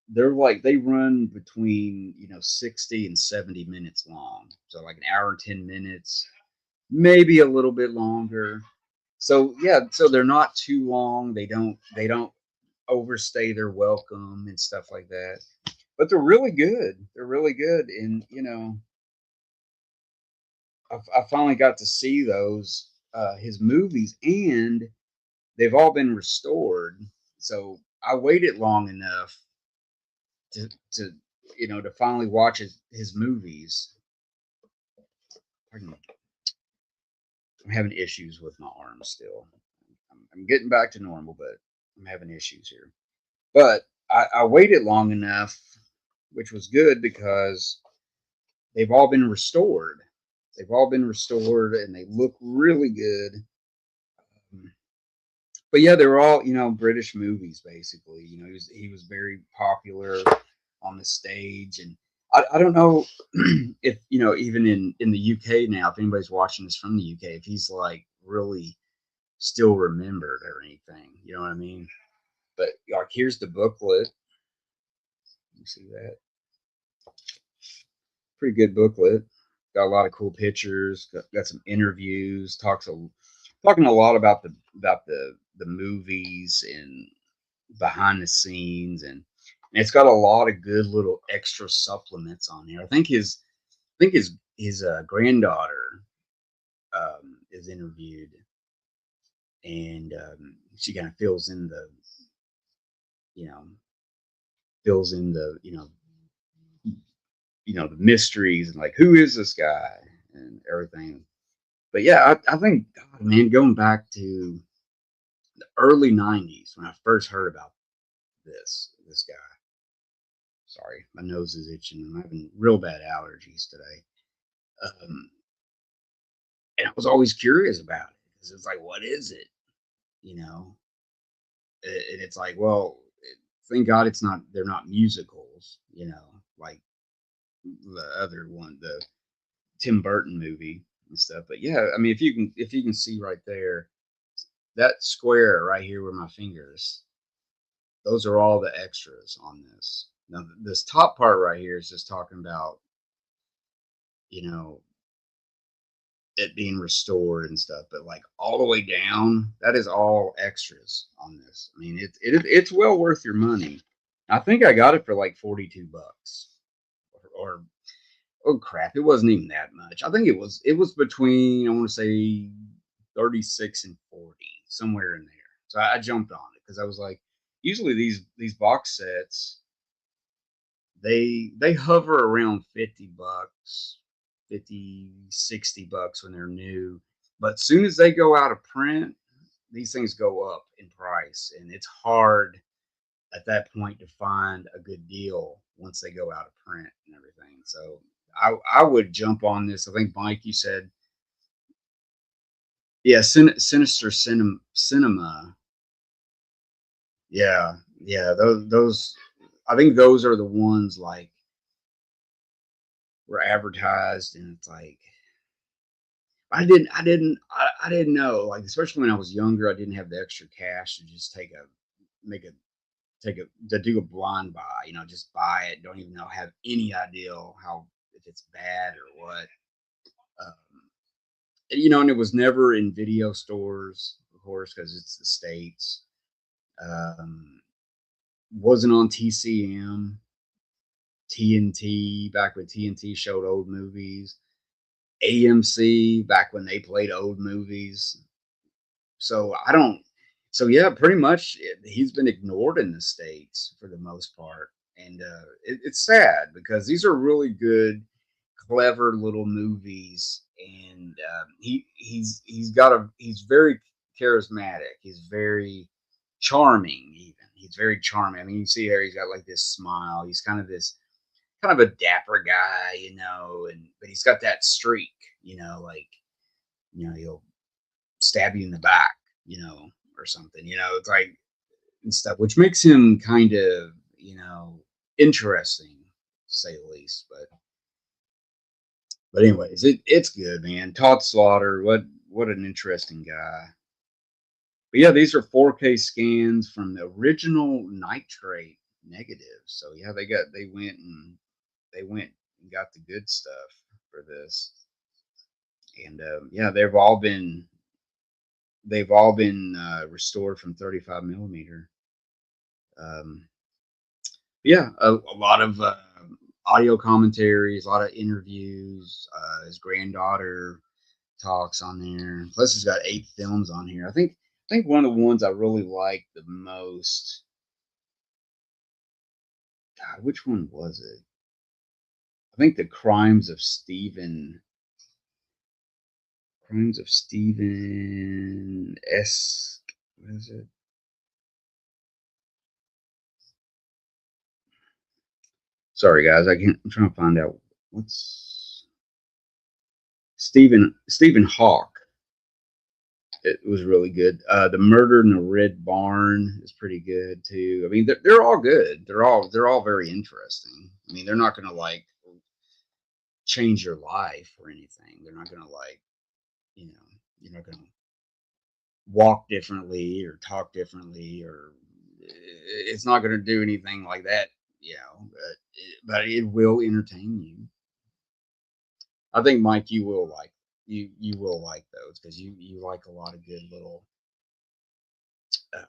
A: they run between 60 and 70 minutes long, so like an hour and 10 minutes, maybe a little bit longer. So yeah, so they're not too long. They don't overstay their welcome and stuff like that, but they're really good. And I finally got to see those his movies, and they've all been restored. So I waited long enough to to finally watch his movies. Pardon me. I'm having issues with my arm still. I'm getting back to normal, but I'm having issues here. But I waited long enough, which was good because they've all been restored. They've all been restored, and they look really good. But yeah, they were all British movies basically. He was very popular on the stage, and I don't know if even in the UK now, if anybody's watching this from the UK, if he's like really still remembered or anything. You know what I mean? But like, here's the booklet. You see that? Pretty good booklet. Got a lot of cool pictures. Got some interviews. Talking a lot about the movies and behind the scenes, and it's got a lot of good little extra supplements on here. I think his granddaughter is interviewed, and she kind of fills in you know, fills in the, the mysteries and like who is this guy and everything. But yeah, I think, God, man, going back to the early '90s when I first heard about this guy. Sorry, my nose is itching. I'm having real bad allergies today. Um, and I was always curious about it because it's like, what is it? You know, and it's like, well, thank God it's not. They're not musicals. Like the other one, the Tim Burton movie and stuff. But yeah, I mean, if you can see right there, that square right here where my fingers, those are all the extras on this. Now, this top part right here is just talking about, you know, it being restored and stuff, but like all the way down, that is all extras on this. I mean, it's well worth your money. I think I got it for like 42 bucks, or oh crap, it wasn't even that much. I think it was between, I want to say 36 and 40, somewhere in there. So I jumped on it because I was like, usually these box sets, they hover around 50 bucks, 50, 60 bucks when they're new. But as soon as they go out of print, these things go up in price, and it's hard at that point to find a good deal once they go out of print and everything. So I would jump on this. I think Mike, you said, yeah, Sinister Cinema. Yeah, yeah, those I think those are the ones like were advertised, and it's like I didn't know, like, especially when I was younger, I didn't have the extra cash to just make a take a to do a blind buy, just buy it, don't even know, have any idea how, if it's bad or what. Um, and it was never in video stores, of course, because it's the States. Um, wasn't on TCM, TNT, back when TNT showed old movies, AMC, back when they played old movies. So I don't. So yeah, pretty much he's been ignored in the States for the most part, and it's sad because these are really good, clever little movies, and he's very charismatic. He's very charming. Even he's very charming. I mean, you see there he's got like this smile. He's kind of a dapper guy, and but he's got that streak, like he'll stab you in the back, or something, it's like, and stuff, which makes him kind of, interesting, to say the least. But anyways, it's good, man. Todd Slaughter, what an interesting guy. But yeah, these are 4K scans from the original nitrate negatives. So yeah, they went and got the good stuff for this. And yeah, they've all been restored from 35 millimeter. Um, yeah, a lot of audio commentaries, a lot of interviews. His granddaughter talks on there. Plus, he's got 8 films on here. I think one of the ones I really like the most. God, which one was it? I think the Crimes of Stephen S. What is it? Sorry, guys. I'm trying to find out what's Stephen Hawk. It was really good. The Murder in the Red Barn is pretty good too. I mean, they're all good. They're all very interesting. I mean, they're not going to like change your life or anything. They're not going to like, you know, you're not going to walk differently or talk differently, or it's not going to do anything like that. But it will entertain you. I think, Mike, you will like those because you like a lot of good little. Uh,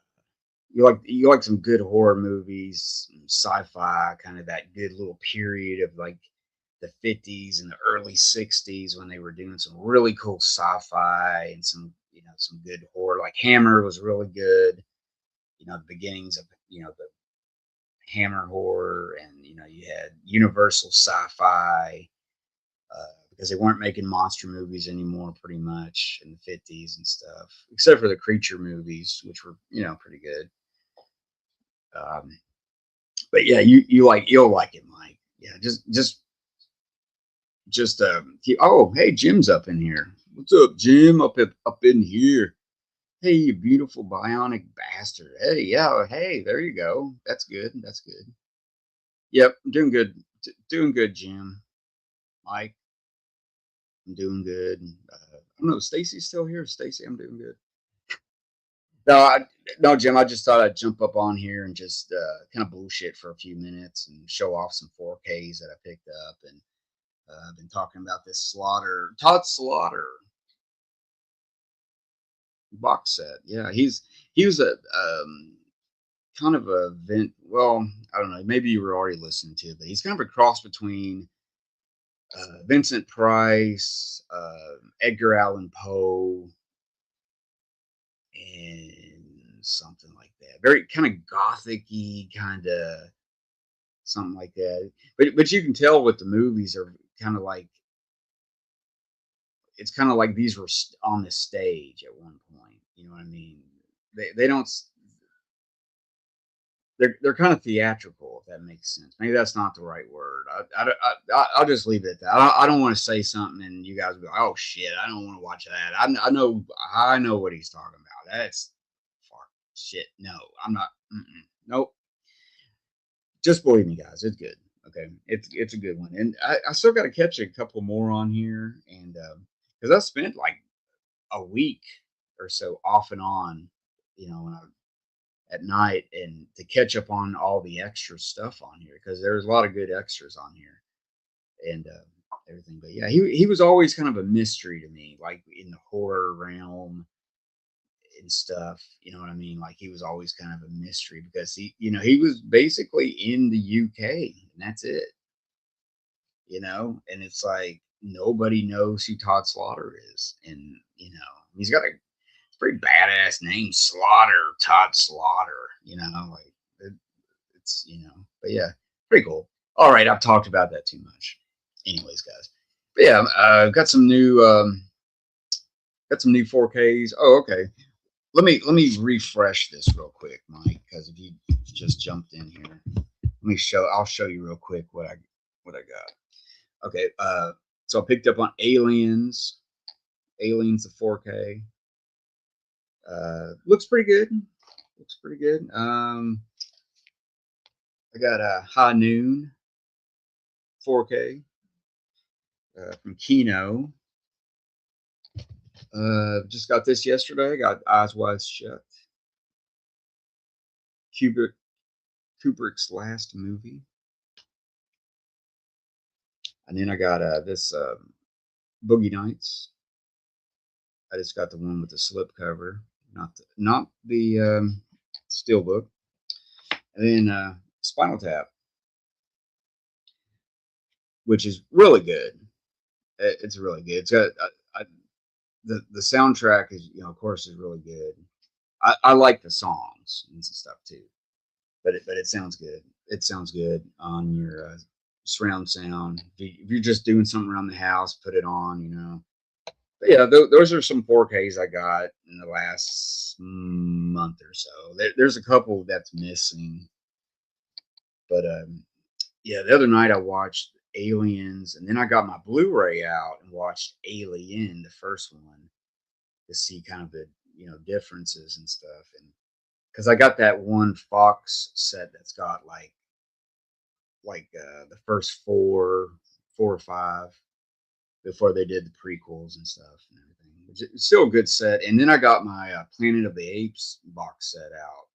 A: you like some good horror movies, sci-fi, kind of that good little period of like the 50s and the early 60s when they were doing some really cool sci-fi and some good horror. Like Hammer was really good. The beginnings of Hammer horror, and you had Universal Sci-Fi, because they weren't making monster movies anymore, pretty much in the '50s and stuff, except for the creature movies, which were pretty good. Um, but yeah, you'll like it, Mike. Yeah, oh, hey, Jim's up in here. What's up, Jim? Up in here. Hey, you beautiful bionic bastard. Hey, yeah, hey, there you go. That's good. That's good. Yep, I'm doing good. Doing good, Jim. Mike, I'm doing good. I don't know. Stacy's still here. Stacy, I'm doing good. No, no, Jim. I just thought I'd jump up on here and just kind of bullshit for a few minutes and show off some 4Ks that I picked up, and I've been talking about this Todd Slaughter box set. Yeah, he was a kind of a vent. Well, I don't know. Maybe you were already listening to it, but he's kind of a cross between Vincent Price, Edgar Allan Poe, and something like that. Very kind of gothic-y, kind of something like that. But you can tell what the movies are kind of like. It's kind of like these were on the stage at one point. You know what I mean? They don't. They're kind of theatrical, if that makes sense. Maybe that's not the right word. I'll just leave it at that. I don't want to say something and you guys be like, oh shit, I don't want to watch that. I know what he's talking about. That's fuck shit. No, I'm not. Nope. Just believe me, guys. It's good. Okay, it's a good one, and I still got to catch a couple more on here, and because I spent like a week or so off and on, when I at night, and to catch up on all the extra stuff on here, because there's a lot of good extras on here, and everything. But yeah, he was always kind of a mystery to me, like in the horror realm and stuff. You know what I mean? Like he was always kind of a mystery because he was basically in the UK, and that's it. And it's like nobody knows who Todd Slaughter is, and he's got a pretty badass name, Slaughter, Todd Slaughter. Like but yeah, pretty cool. All right, I've talked about that too much. Anyways, guys, but yeah, I've got some new 4Ks. Oh, okay. Let me refresh this real quick, Mike, because if you just jumped in here, I'll show you real quick what I got. Okay, so I picked up on Aliens the 4K. Looks pretty good. Looks pretty good. I got a High Noon 4K from Kino. Just got this yesterday. Got Eyes Wide Shut. Kubrick's last movie. And then I got this Boogie Nights. I just got the one with the slip cover, not the steelbook. And then Spinal Tap, which is really good. It's really good. It's got the soundtrack is of course is really good. I like the songs and stuff too, but it sounds good. It sounds good on your surround sound. If you're just doing something around the house, put it on. But yeah, those are some 4Ks I got in the last month or so. There's a couple that's missing, but yeah, the other night I watched Aliens, and then I got my Blu-ray out and watched Alien, the first one, to see kind of the differences and stuff. And because I got that one Fox set that's got like the first four or five before they did the prequels and stuff and everything. It's still a good set. And then I got my Planet of the Apes box set out.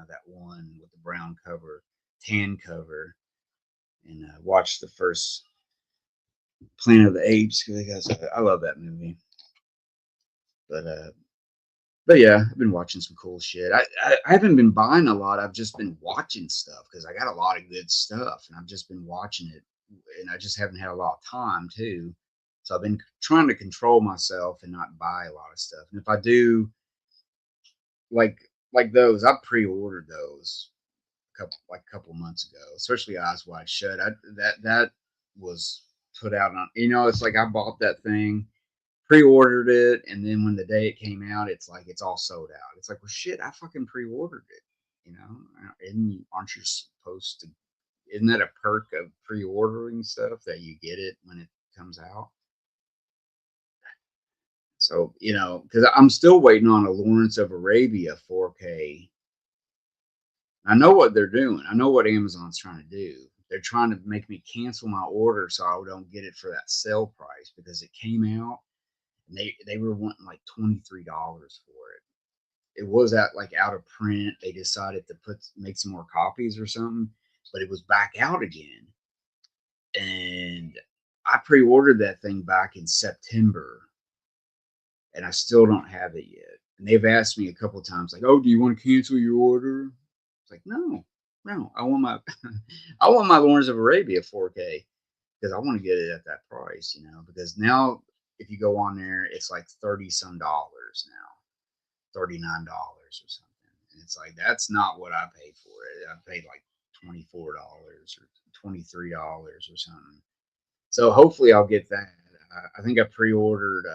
A: That one with the brown cover, tan cover, and watched the first Planet of the Apes because I love that movie. But yeah, I've been watching some cool shit. I haven't been buying a lot. I've just been watching stuff because I got a lot of good stuff, and I've just been watching it, and I just haven't had a lot of time too. So I've been trying to control myself and not buy a lot of stuff. And if I do, like those, I pre-ordered those a couple months ago, especially Eyes Wide Shut. That was put out on. It's like I bought that thing, pre-ordered it, and then when the day it came out, it's like it's all sold out. It's like, well, shit, I fucking pre-ordered it. Aren't you supposed to? Isn't that a perk of pre-ordering stuff that you get it when it comes out? So because I'm still waiting on a Lawrence of Arabia 4K. I know what they're doing. I know what Amazon's trying to do. They're trying to make me cancel my order so I don't get it for that sale price because it came out and they were wanting like $23 for it. It was out of print. They decided to make some more copies or something, but it was back out again. And I pre-ordered that thing back in September, and I still don't have it yet. And they've asked me a couple of times, like, "Oh, do you want to cancel your order?" It's like, no, no, I want my, I want my Lawrence of Arabia 4K because I want to get it at that price, Because now, if you go on there, it's like 30 some dollars now, $39 or something, and it's like that's not what I paid for it. I paid like $24 or $23 or something. So hopefully I'll get that. I think I pre-ordered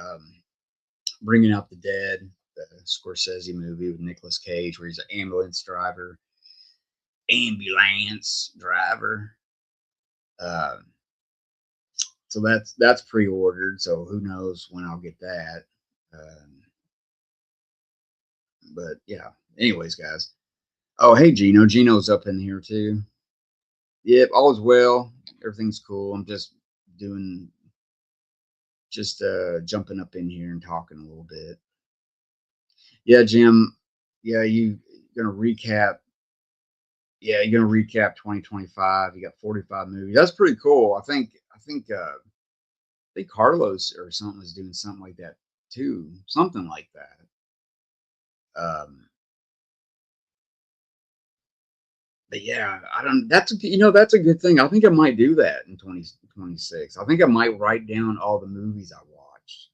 A: Bringing Out the Dead, the Scorsese movie with Nicolas Cage, where he's an ambulance driver. Uh, so that's pre-ordered. So who knows when I'll get that? But yeah. Anyways, guys. Oh, hey Gino. Gino's up in here too. Yep, all is well. Everything's cool. I'm doing just jumping up in here and talking a little bit. Yeah, Jim. Yeah, you gonna recap. Yeah, you're gonna recap 2025. You got 45 movies. That's pretty cool. I think Carlos or something is doing something like that too. Something like that. Um, but yeah, I don't. That's a good thing. I think I might do that in 2026. I think I might write down all the movies I watched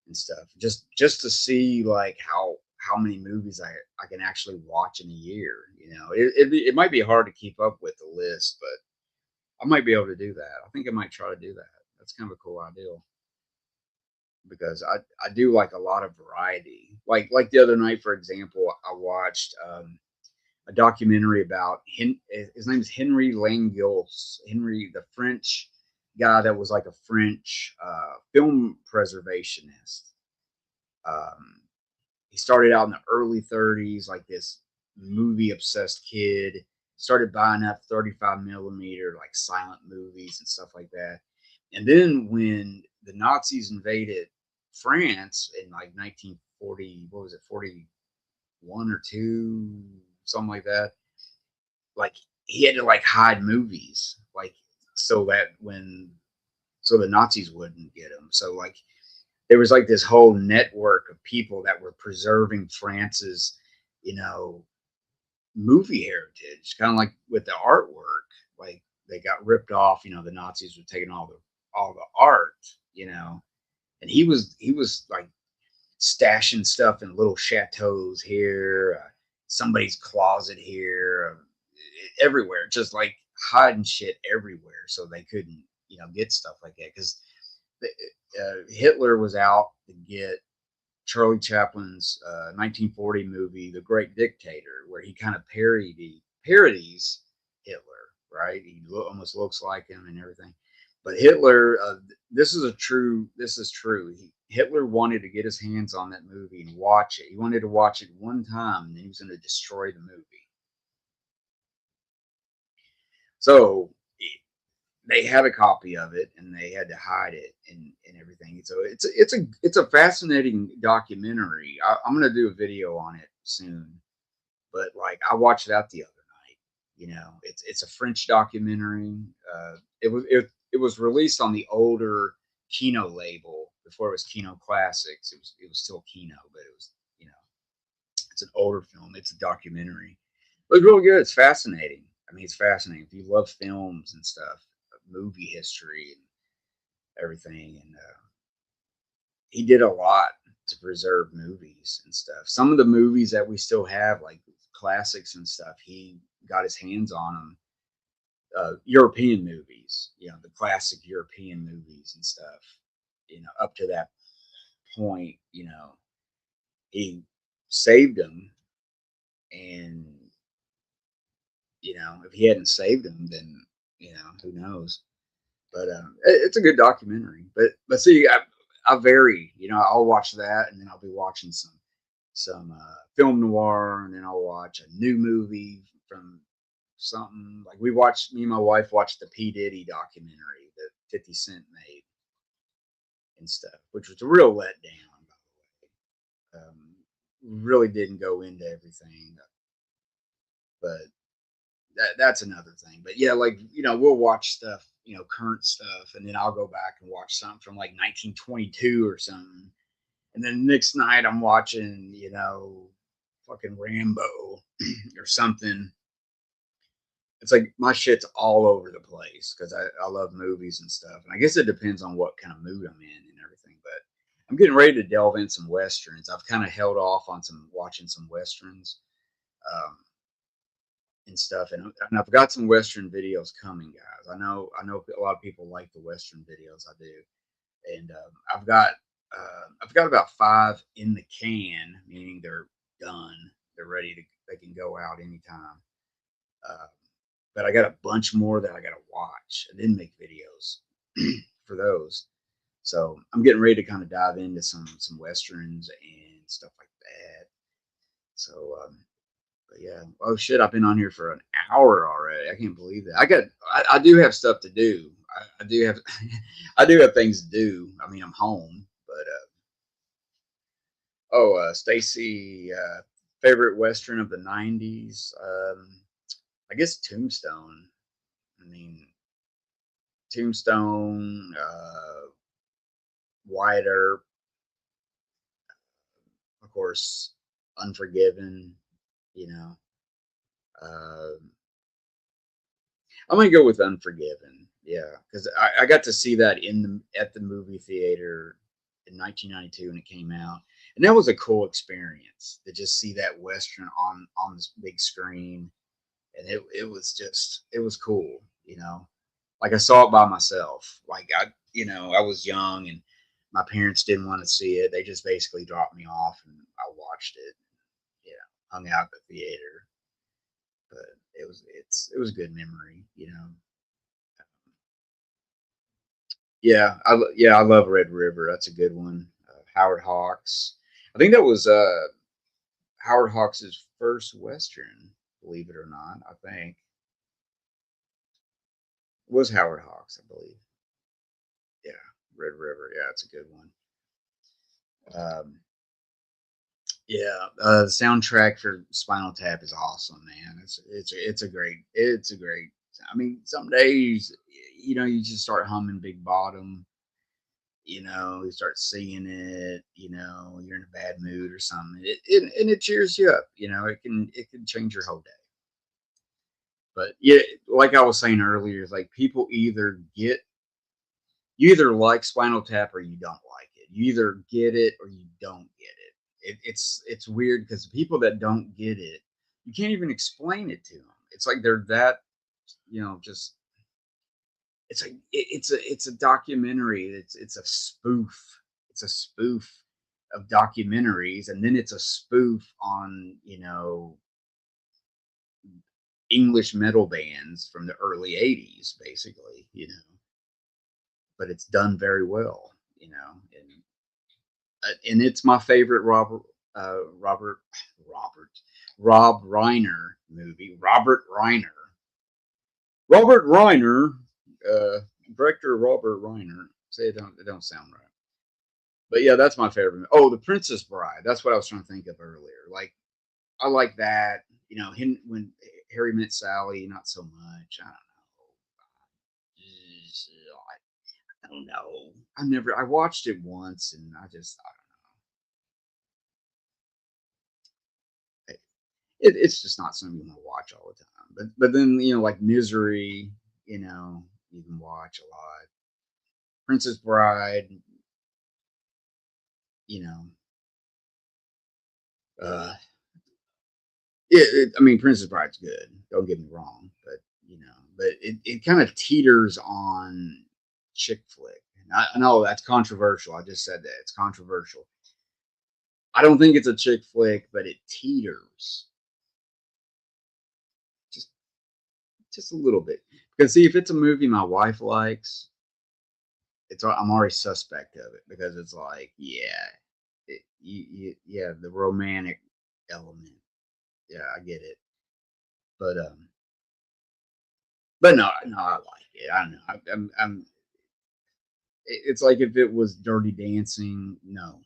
A: and stuff, just to see like how many movies I can actually watch in a year. It might be hard to keep up with the list, but I might be able to do that. I think I might try to do that. That's kind of a cool idea because I do like a lot of variety. Like the other night, for example, I watched a documentary about his name is Henry Langills, Henry, the French guy that was like a French film preservationist. Um, he started out in the early 30s, like this movie obsessed kid. Started buying up 35 millimeter like silent movies and stuff like that. And then when the Nazis invaded France in like 1940, what was it, 41 or 2, something like that, like he had to like hide movies, like so that when so the Nazis wouldn't get him. So like there was like this whole network of people that were preserving France's, you know, movie heritage, kind of like with the artwork. Like they got ripped off, the Nazis were taking all the art, and he was like stashing stuff in little chateaus here, somebody's closet here, everywhere, just like hiding shit everywhere so they couldn't, get stuff like that because Hitler was out to get Charlie Chaplin's 1940 movie, The Great Dictator, where he kind of parodies Hitler, right? He almost looks like him and everything. But Hitler, this is true. Hitler wanted to get his hands on that movie and watch it. He wanted to watch it one time, and then he was going to destroy the movie. So they had a copy of it and they had to hide it and everything. So it's a fascinating documentary. I'm gonna do a video on it soon, but like I watched that the other night. It's a French documentary. It was released on the older Kino label before it was Kino Classics. It was still Kino, but it's an older film. It's a documentary. It was really good. It's fascinating. I mean, it's fascinating if you love films and stuff, movie history and everything. And he did a lot to preserve movies and stuff. Some of the movies that we still have, like classics and stuff, he got his hands on them, European movies, the classic European movies and stuff. Up to that point, he saved them, and if he hadn't saved them, then who knows? But it's a good documentary. But see, I vary. I'll watch that, and then I'll be watching some film noir, and then I'll watch a new movie from something like me and my wife watched the P Diddy documentary that 50 Cent made and stuff, which was a real letdown, by the way. Really didn't go into everything, but that's another thing. But yeah, like we'll watch stuff, current stuff, and then I'll go back and watch something from like 1922 or something, and then next night I'm watching, fucking Rambo or something. It's like my shit's all over the place because I love movies and stuff, and I guess it depends on what kind of mood I'm in and everything. But I'm getting ready to delve in some westerns. I've kind of held off on some watching some westerns. Um, and stuff. And I've got some Western videos coming, guys. I know a lot of people like the Western videos. I do, and I've got about 5 in the can, meaning they're done. They're ready to they can go out anytime. Uh, but I got a bunch more that I got to watch and then make videos for those. So I'm getting ready to kind of dive into some westerns and stuff like that. So but yeah, oh shit, I've been on here for an hour already. I can't believe that. I do have stuff to do. I do have, I do have things to do. I mean, I'm home, but Stacy, favorite Western of the '90s. I guess Tombstone. I mean, Tombstone, Wyatt Earp, of course, Unforgiven. You know, uh, I'm gonna go with Unforgiven. Yeah, because I got to see that at the movie theater in 1992 when it came out, and that was a cool experience to just see that western on this big screen, and it was cool. Like I saw it by myself. Like I was young and my parents didn't want to see it. They just basically dropped me off and I watched it. Hung out at the theater, but it was a good memory. Yeah, I love Red River. That's a good one. Howard Hawks. I think that was Howard Hawks' first Western, believe it or not. I think it was Howard Hawks, I believe. Yeah, Red River. Yeah, it's a good one. Um, yeah, the soundtrack for Spinal Tap is awesome, man. It's a great. I mean, some days, you just start humming Big Bottom. You start singing it, you're in a bad mood or something. And it cheers you up. It can change your whole day. But yeah, like I was saying earlier, it's like people you either like Spinal Tap or you don't like it. You either get it or you don't get it. It's weird because people that don't get it, you can't even explain it to them. It's like they're that, just it's a documentary. It's a spoof. It's a spoof of documentaries, and then it's a spoof on English metal bands from the early '80s, basically. But it's done very well. And it's my favorite Robert Robert Rob Reiner movie. Robert Reiner, uh, director Robert Reiner. Say it don't sound right. But yeah, that's my favorite. Oh, The Princess Bride. That's what I was trying to think of earlier. Like I like that. Him when Harry Met Sally, not so much. I don't know. I watched it once and I don't know. It's just not something you want to watch all the time. But then like Misery, you can watch a lot. Princess Bride, you know, uh, I mean, Princess Bride's good. Don't get me wrong, but but it kind of teeters on chick flick. And I know that's controversial. I just said that it's controversial. I don't think it's a chick flick, but it teeters just just a little bit. Because see, if it's a movie my wife likes, I'm already suspect of it because it's like, yeah, yeah, the romantic element. Yeah, I get it, but no, I like it. I don't know. It's like if it was Dirty Dancing, no,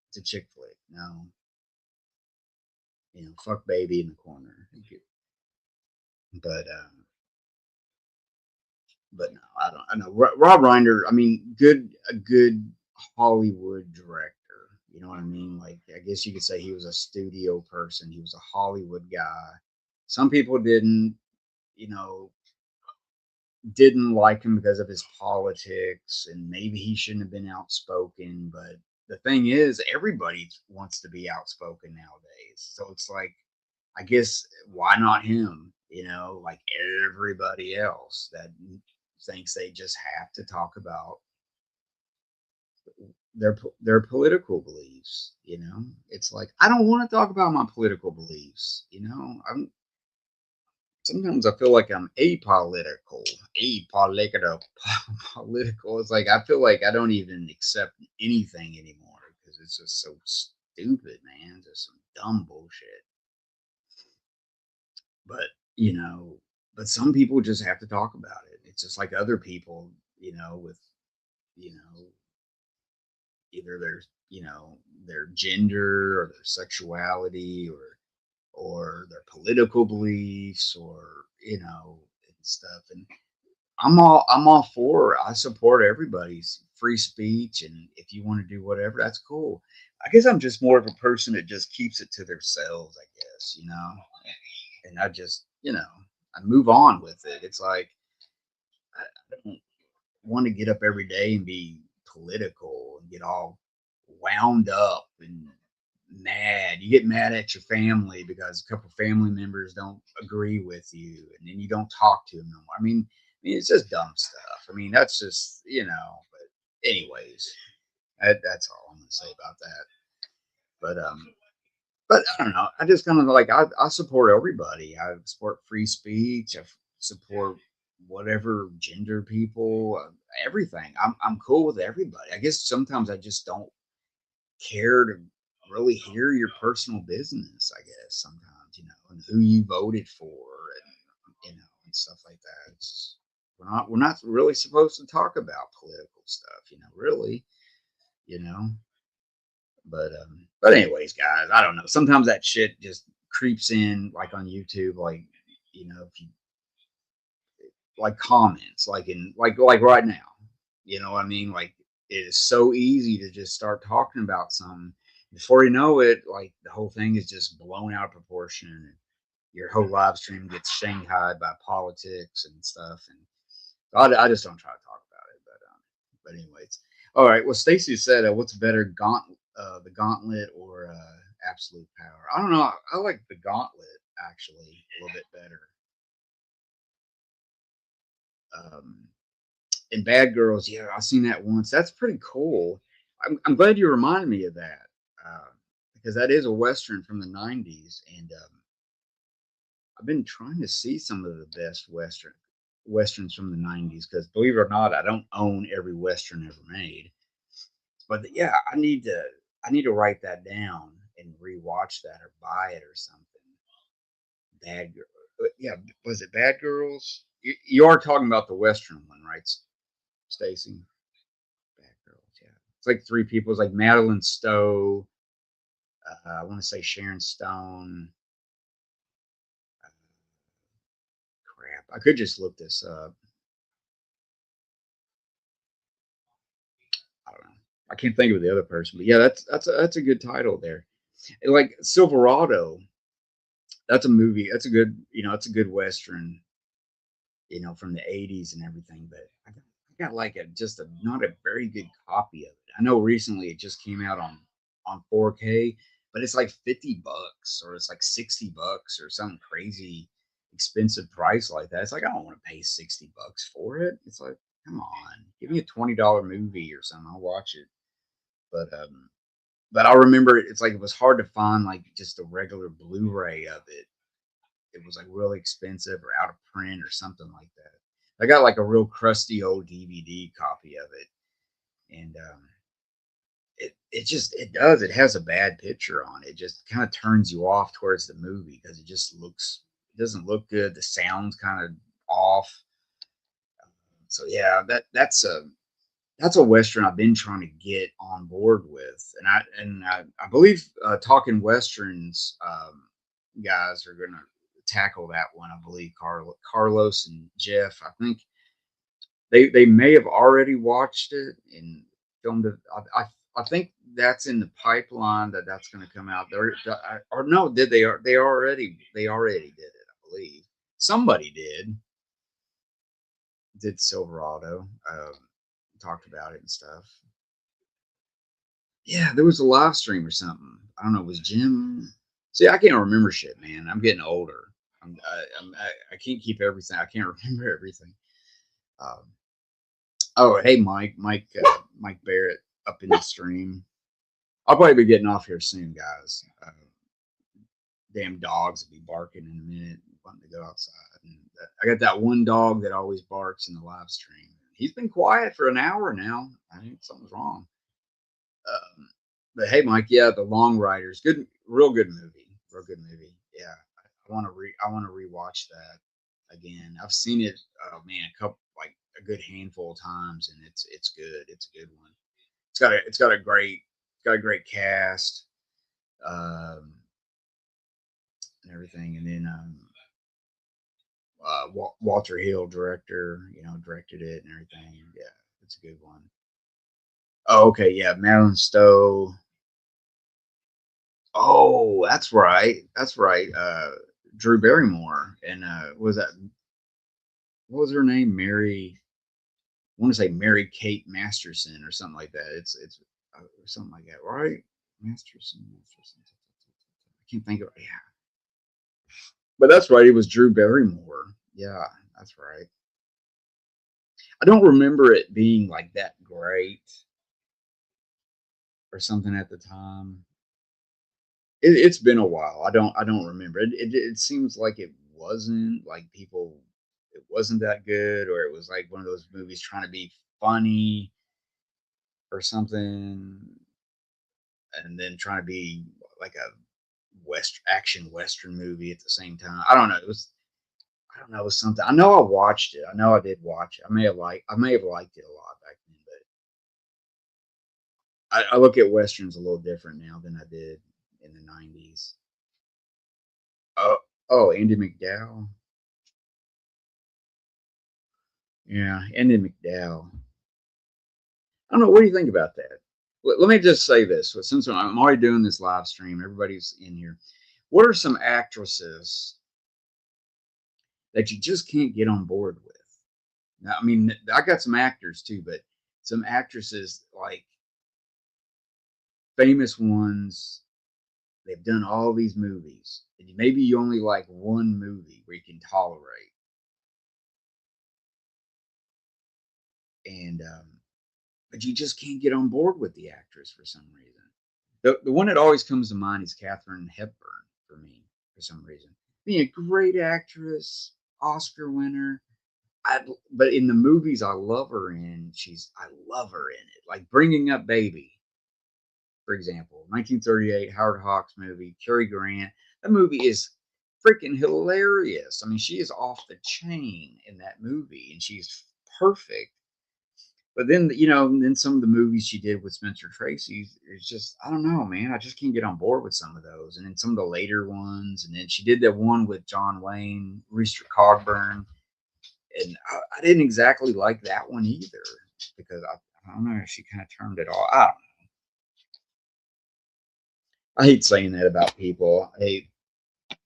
A: it's a chick flick. No, fuck baby in the corner. But but no, I don't. I know Rob Reiner. I mean, a good Hollywood director. You know what I mean? Like, I guess you could say he was a studio person. He was a Hollywood guy. Some people you know, didn't like him because of his politics, and maybe he shouldn't have been outspoken. But the thing is, everybody wants to be outspoken nowadays. So it's like, I guess, why not him? Like everybody else that thinks they just have to talk about their political beliefs. It's like, I don't want to talk about my political beliefs. I'm Sometimes I feel like I'm apolitical, political. It's like I feel like I don't even accept anything anymore because it's just so stupid, man. Just some dumb bullshit. But you know, but some people just have to talk about it. It's just like other people, with you know, either their gender or their sexuality or their political beliefs or and stuff. And I'm all for. I support everybody's free speech, and if you want to do whatever, that's cool. I guess I'm just more of a person that just keeps it to themselves. I guess and I just I move on with it. It's like I don't want to get up every day and be political and get all wound up and mad. You get mad at your family because a couple family members don't agree with you, and then you don't talk to them no more. I mean, it's just dumb stuff. I mean, that's just But anyways, that's all I'm gonna say about that. But I don't know. I just kind of like I support everybody. I support free speech. Support whatever gender people, everything. I'm cool with everybody. I guess sometimes I just don't care to really hear your personal business, I guess sometimes, and who you voted for and and stuff like that. It's just, we're not really supposed to talk about political stuff, really, you know. But anyways, guys, I don't know. Sometimes that shit just creeps in like on YouTube, like, if you like comments, like in like right now. You know what I mean? Like, it is so easy to just start talking about something. Before you know it, like the whole thing is just blown out of proportion, and your whole live stream gets shanghaied by politics and stuff. And I just don't try to talk about it. But anyways, all right. Well, Stacy said, "What's better, the Gauntlet or Absolute Power?" I don't know. I like the Gauntlet actually a little bit better. Um, and Bad Girls, yeah, I've seen that once. That's pretty cool. I'm glad you reminded me of that uh, because that is a western from the '90s, and I've been trying to see some of the best westerns from the '90s because, believe it or not, I don't own every western ever made. But yeah, I need to write that down and rewatch that or buy it or something. Bad Girl, yeah, was it Bad Girls? You are talking about the western one, right, Stacy? Bad Girls, yeah. It's like three people. It's like Madeline Stowe. I want to say Sharon Stone. Uh, Crap. I could just look this up. I don't know. I can't think of the other person, but yeah, that's a good title there. And like Silverado, that's a movie. That's a good, it's a good western, from the '80s and everything. But I got like just not a very good copy of it. I know recently it just came out on 4K, but it's like $50 or it's like $60 or some crazy expensive price like that. It's like I don't want to pay $60 for it. It's like, come on, give me a $20 movie or something. I'll watch it. But but I remember it's like it was hard to find like just a regular Blu-ray of it. It was like really expensive or out of print or something like that. I got like a real crusty old DVD copy of it, and it has a bad picture on it. It just kind of turns you off towards the movie because it doesn't look good. The sound's kind of off. So yeah, that's a western I've been trying to get on board with, and I believe Talking Westerns guys are gonna tackle that one. I believe Carlos and Jeff. I think they may have already watched it and filmed it. I think that's in the pipeline that's going to come out. Or no, did they already did it? I believe somebody did Silverado. Talked about it and stuff. Yeah, there was a live stream or something. I don't know. It was Jim? See, I can't remember shit, man. I'm getting older. I can't keep everything. I can't remember everything. Um, oh, hey, Mike Barrett up in the stream. I'll probably be getting off here soon, guys. Damn dogs will be barking in a minute, wanting to go outside. And I got that one dog that always barks in the live stream. He's been quiet for an hour now. I think something's wrong. Um, but hey, Mike, yeah, The Long Riders, good, real good movie. Yeah, I want to rewatch that again. I've seen it, oh man, a good handful of times, and it's good. It's a good one. It's got a great cast, um, and everything. And then Walter Hill, director, directed it and everything. Yeah, it's a good one. Oh, okay, yeah, Madeline Stowe. Oh, that's right. That's right. Drew Barrymore and what was that? What was her name? Mary. I want to say Mary Kate Masterson or something like that. It's something like that, right? Masterson. I can't think of it. Yeah, but that's right. It was Drew Barrymore. Yeah, that's right. I don't remember it being like that great or something at the time. It's been a while. I don't remember. It seems like it wasn't like people. It wasn't that good, or it was like one of those movies trying to be funny or something, and then trying to be like a action western movie at the same time. I don't know. I don't know. It was something. I know I watched it. I know I did watch it. I may have liked it a lot back then, but I look at westerns a little different now than I did in the '90s. Oh, oh, Andy McDowell. Yeah, Andy McDowell. I don't know. What do you think about that? Let me just say this. Since I'm already doing this live stream, everybody's in here. What are some actresses that you just can't get on board with? Now, I mean, I got some actors too, but some actresses like famous ones. They've done all these movies, and maybe you only like one movie where you can tolerate, and but you just can't get on board with the actress for some reason. The one that always comes to mind is Katharine Hepburn for me for some reason. Being a great actress, Oscar winner. But in the movies I love her in, I love her in it. Like Bringing Up Baby, for example, 1938 Howard Hawks movie, Cary Grant. That movie is freaking hilarious. I mean, she is off the chain in that movie, and she's perfect. But then some of the movies she did with Spencer Tracy is just, I don't know, man. I just can't get on board with some of those. And then some of the later ones, and then she did that one with John Wayne, Rooster Cogburn, and I didn't exactly like that one either because I don't know, she kind of turned it all. I hate saying that about people. I hate,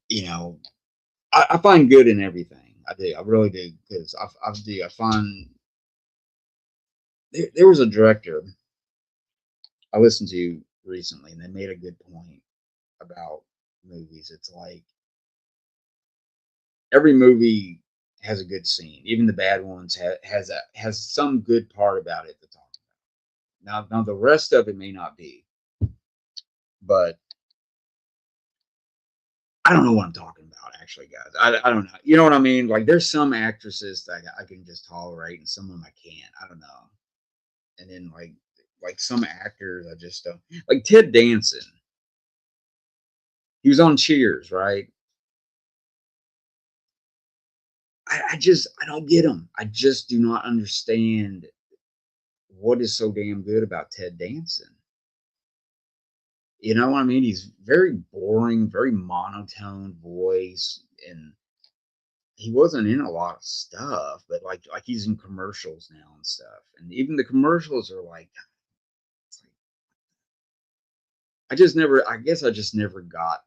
A: you know, I find good in everything. I do. I really do because I do. I find there was a director I listened to recently, and they made a good point. about movies. It's like every movie has a good scene. Even the bad ones has some good part about it to talk about. Now the rest of it may not be, but I don't know what I'm talking about, actually, guys. I don't know. You know what I mean? Like, there's some actresses that I can just tolerate, and some of them I can't. I don't know. And then like some actors, I just don't like. Ted Danson. He was on Cheers, right? I don't get him. I just do not understand what is so damn good about Ted Danson. You know what I mean? He's very boring, very monotone voice, and he wasn't in a lot of stuff, but like he's in commercials now and stuff. And even the commercials are like, it's like I guess I just never got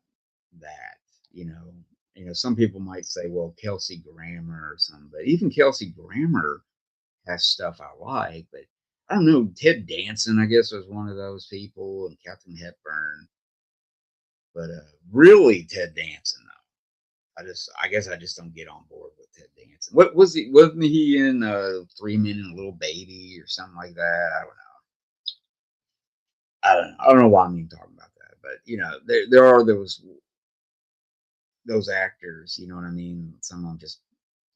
A: that, you know. Some people might say, well, Kelsey Grammer or something, but even Kelsey Grammer has stuff I like, but I don't know. Ted Danson, I guess, was one of those people, and Captain Hepburn, but really Ted Danson, though. I guess I just don't get on board with Ted Danson. What was he? Wasn't he in 3 Men and a Little Baby or something like that? I don't know. I don't know. I don't know why I'm even talking about that, but there are those actors. You know what I mean? Some of them just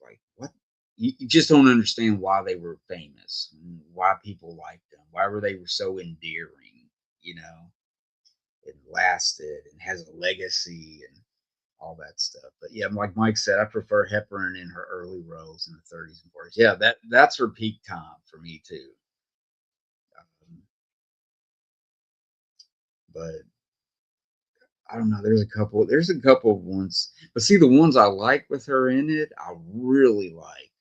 A: like what you just don't understand why they were famous, and why people liked them, why were they were so endearing. You know, it lasted and has a legacy and all that stuff. But yeah, like Mike said, I prefer Hepburn in her early roles in the 30s and 40s. Yeah, that's her peak time for me too. Um, but I don't know. There's a couple of ones, but see the ones I like with her in it, I really like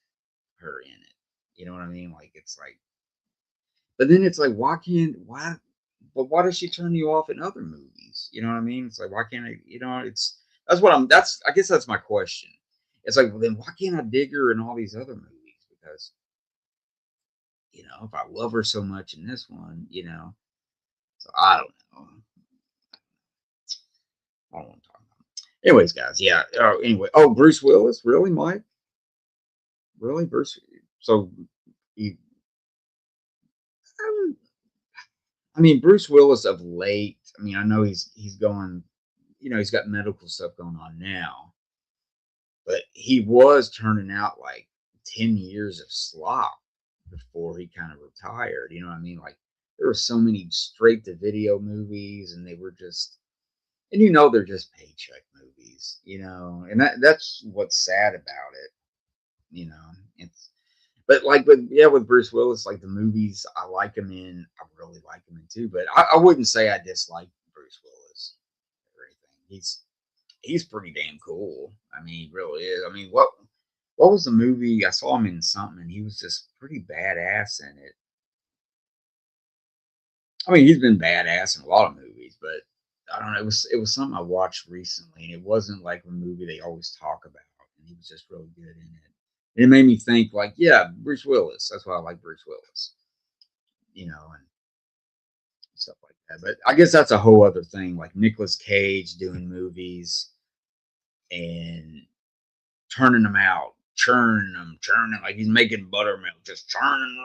A: her in it. You know what I mean? Like it's like, but then it's like, But why does she turn you off in other movies? You know what I mean? It's like, why can't I? I guess that's my question. It's like, well, then why can't I dig her in all these other movies? Because if I love her so much in this one, so I don't know. I don't want to talk about it. Anyways, guys, yeah. Anyway, Bruce Willis, really, Mike? Really, Bruce? So, he, um, I mean, Bruce Willis of late. I mean, I know he's going. He's got medical stuff going on now, but he was turning out like 10 years of slop before he kind of retired. You know what I mean? Like there were so many straight to video movies, and they were just and they're just paycheck movies, and that's what's sad about it. You know, it's but yeah, with Bruce Willis, like the movies I like him in, I really like him in too. But I wouldn't say I dislike Bruce Willis or anything. He's pretty damn cool. I mean, he really is. I mean, what was the movie? I saw him in something, and he was just pretty badass in it. I mean, he's been badass in a lot of movies, but I don't know. It was something I watched recently, and it wasn't like a movie they always talk about. And he was just really good in it. And it made me think, like, yeah, Bruce Willis. That's why I like Bruce Willis, and stuff like that. But I guess that's a whole other thing. Like Nicolas Cage doing movies and turning them out, churning like he's making buttermilk, just churning,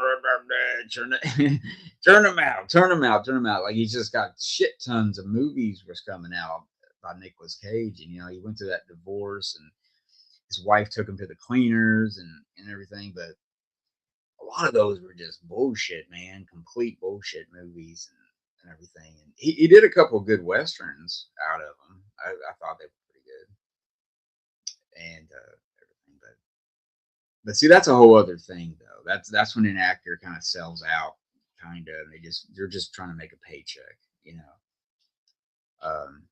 A: turn them out, turn them out. Like he's just got shit tons of movies was coming out by Nicolas Cage, and he went through that divorce, and his wife took him to the cleaners and everything. But a lot of those were just bullshit, man, complete bullshit movies and everything. And he did a couple of good westerns out of them. I thought they were pretty good and everything, but see, that's a whole other thing, though. That's when an actor kind of sells out, kind of. They're just trying to make a paycheck, you know. Um,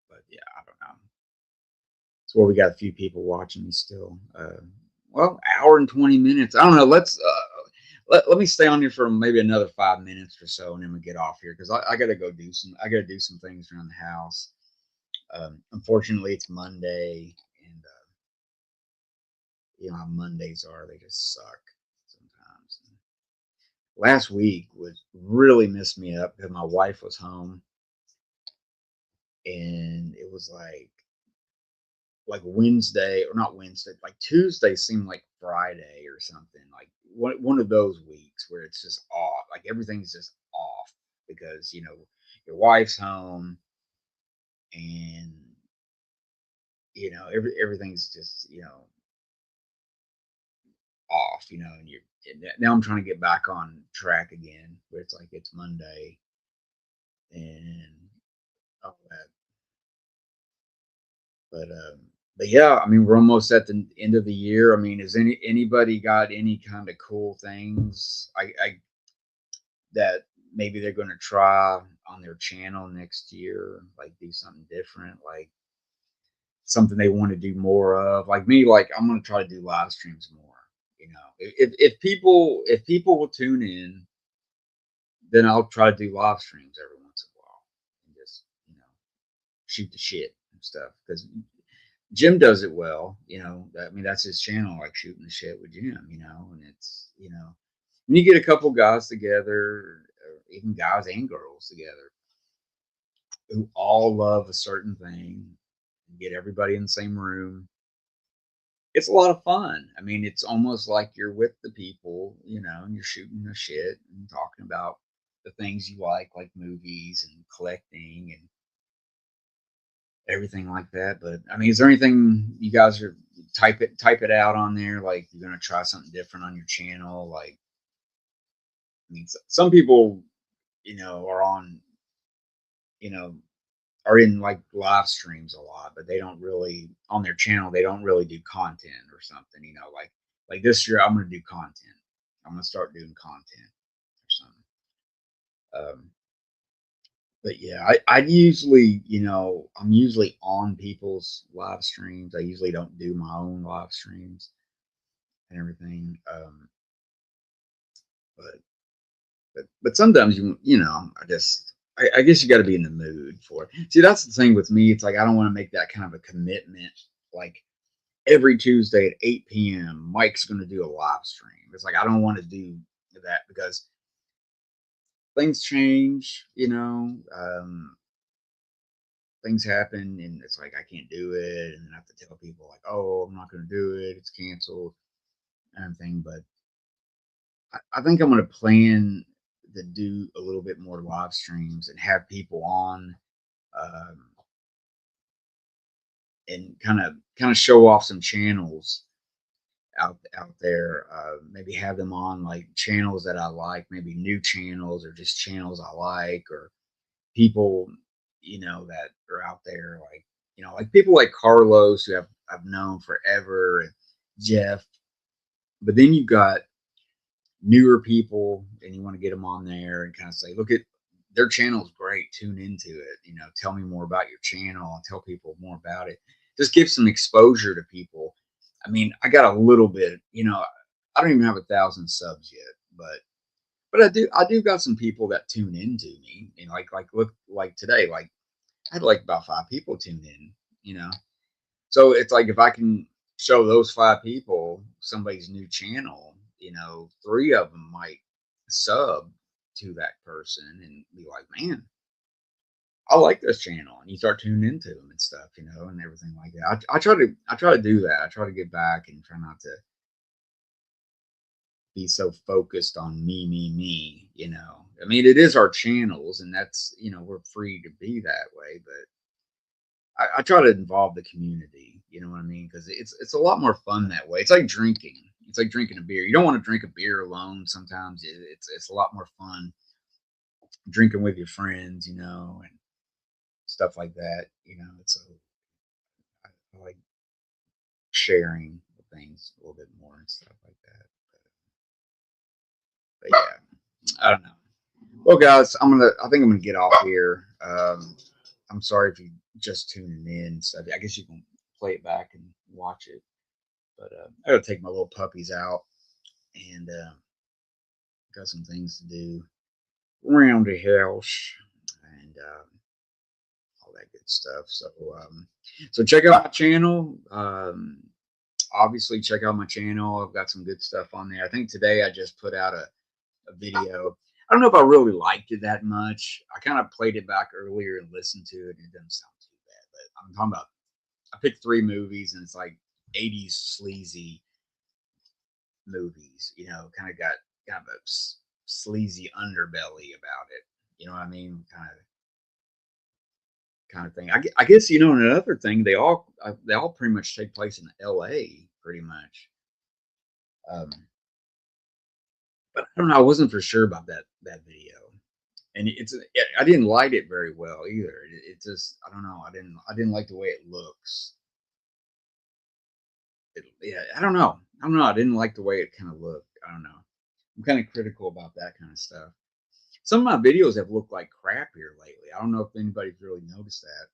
A: but yeah, I don't know. So we got a few people watching me still. Well, hour and 20 minutes. I don't know. Let me stay on here for maybe another 5 minutes or so, and then we get off here because I got to go do some. I got to do some things around the house. Unfortunately, it's Monday, and you know how Mondays are. They just suck sometimes. Last week was really messed me up because my wife was home and it was like Wednesday, or not Wednesday, like Tuesday seemed like Friday or something. Like one of those weeks where it's just off, like everything's just off because your wife's home, and everything's just off, and now I'm trying to get back on track again, where it's like it's Monday and all that. But yeah, I mean, we're almost at the end of the year. I mean, has anybody got any kind of cool things that maybe they're going to try on their channel next year, like do something different, like something they want to do more of? Like me, like I'm going to try to do live streams more. If people will tune in, then I'll try to do live streams every once in a while and just shoot the shit and stuff, because Jim does it well. I mean, that's his channel, like shooting the shit with Jim. And it's when you get a couple guys together, or even guys and girls together, who all love a certain thing, and get everybody in the same room, it's a lot of fun. I mean, it's almost like you're with the people, and you're shooting the shit and talking about the things you like movies and collecting and everything like that. But I mean, is there anything you guys are type it out on there? Like you're gonna try something different on your channel? Like, I mean, some people, are on, you know, are in like live streams a lot, but they don't really on their channel. They don't really do content or something. Like this year, I'm gonna do content. I'm gonna start doing content or something. Um, but yeah, I usually, I'm usually on people's live streams. I usually don't do my own live streams and everything. But but sometimes I guess you got to be in the mood for it. See, that's the thing with me. It's like I don't want to make that kind of a commitment. Like every Tuesday at 8 p.m., Mike's going to do a live stream. It's like I don't want to do that because things change. Things happen, and it's like I can't do it, and I have to tell people like, "Oh, I'm not going to do it. It's canceled," and everything. But I think I'm going to plan to do a little bit more live streams and have people on, um, and kind of show off some channels out there. Maybe have them on like channels that I like, maybe new channels or just channels I like, or people that are out there, like like people like Carlos, who I've known forever, and Jeff. But then you got newer people, and you want to get them on there and kind of say, look at their channel is great, tune into it, tell me more about your channel, and tell people more about it. Just give some exposure to people. I mean, I got a little bit, I don't even have 1,000 subs yet, but I do got some people that tune into me, and like look, like today, like I had like about 5 people tune in, you know. So it's like if I can show those 5 people somebody's new channel, 3 of them might sub to that person and be like, man, I like this channel, and you start tuning into them and stuff, and everything like that. I try to do that. I try to get back and try not to be so focused on me. I mean, it is our channels, and that's we're free to be that way, but I try to involve the community. You know what I mean? Because it's a lot more fun that way. It's like drinking. It's like drinking a beer. You don't want to drink a beer alone. Sometimes it's a lot more fun drinking with your friends, and stuff like that. It's I like sharing things a little bit more and stuff like that. But yeah, I don't know. Well, guys, I think I'm gonna get off here. I'm sorry if you just tuning in. So I guess you can play it back and watch it. But I gotta take my little puppies out, and got some things to do around the house, and all that good stuff. So check out my channel. Obviously, check out my channel. I've got some good stuff on there. I think today I just put out a video. I don't know if I really liked it that much. I kind of played it back earlier and listened to it. And it doesn't sound too bad, but I'm talking about. I picked 3 movies, and it's like 80s sleazy movies. Kind of got kind of a sleazy underbelly about it. You know what I mean? Kind of thing. I guess another thing. They all pretty much take place in L.A. pretty much. Um, but I don't know. I wasn't for sure about that video, and I didn't light it very well either. It just I don't know. I didn't like the way it looks. Yeah, I don't know. I don't know. I didn't like the way it kind of looked. I don't know. I'm kind of critical about that kind of stuff. Some of my videos have looked like crap here lately. I don't know if anybody's really noticed that.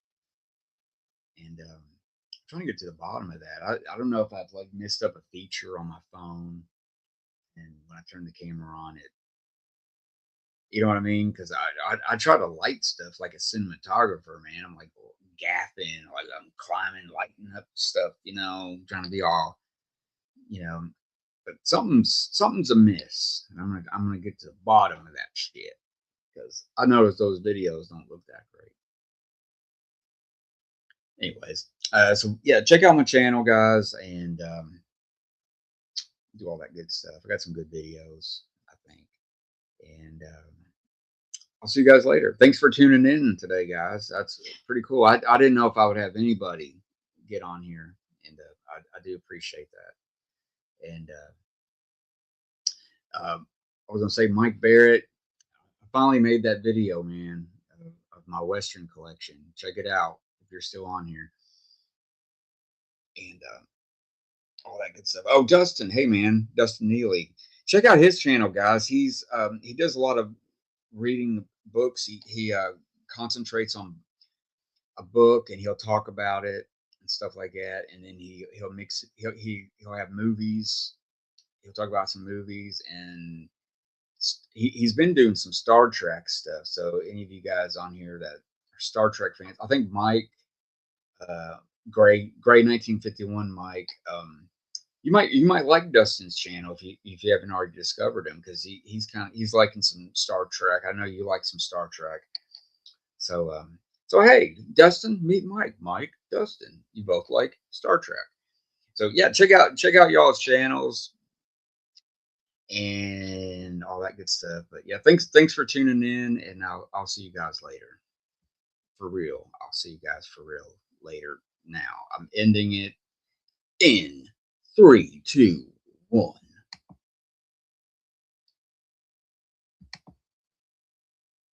A: And I'm trying to get to the bottom of that. I don't know if I've like messed up a feature on my phone, and when I turn the camera on, you know what I mean? Because I try to light stuff like a cinematographer, man. I'm like gaffing, like I'm climbing, lighting up stuff, trying to be all, you know. But something's amiss, and I'm gonna get to the bottom of that shit because I noticed those videos don't look that great. Anyways, so yeah, check out my channel, guys, and do all that good stuff. I got some good videos, I think, and I'll see you guys later. Thanks for tuning in today, guys. That's pretty cool. I didn't know if I would have anybody get on here, and I do appreciate that. And I was gonna say, Mike Barrett, I finally made that video, man, of my Western collection. Check it out if you're still on here, and all that good stuff. Oh, Dustin, hey man, Dustin Neely, check out his channel, guys. He does a lot of reading books. He concentrates on a book, and he'll talk about it and stuff like that. And then he'll mix it. He'll have movies. He'll talk about some movies, and he's been doing some Star Trek stuff. So any of you guys on here that are Star Trek fans, I think Mike uh, Gray 1951 Mike. You might like Dustin's channel if you haven't already discovered him, because he's liking some Star Trek. I know you like some Star Trek. So hey, Dustin, meet Mike. Mike, Dustin, you both like Star Trek. So yeah, check out y'all's channels and all that good stuff. But yeah, thanks for tuning in, and I'll see you guys later. For real. I'll see you guys for real later. Now I'm ending it in 3, 2, 1.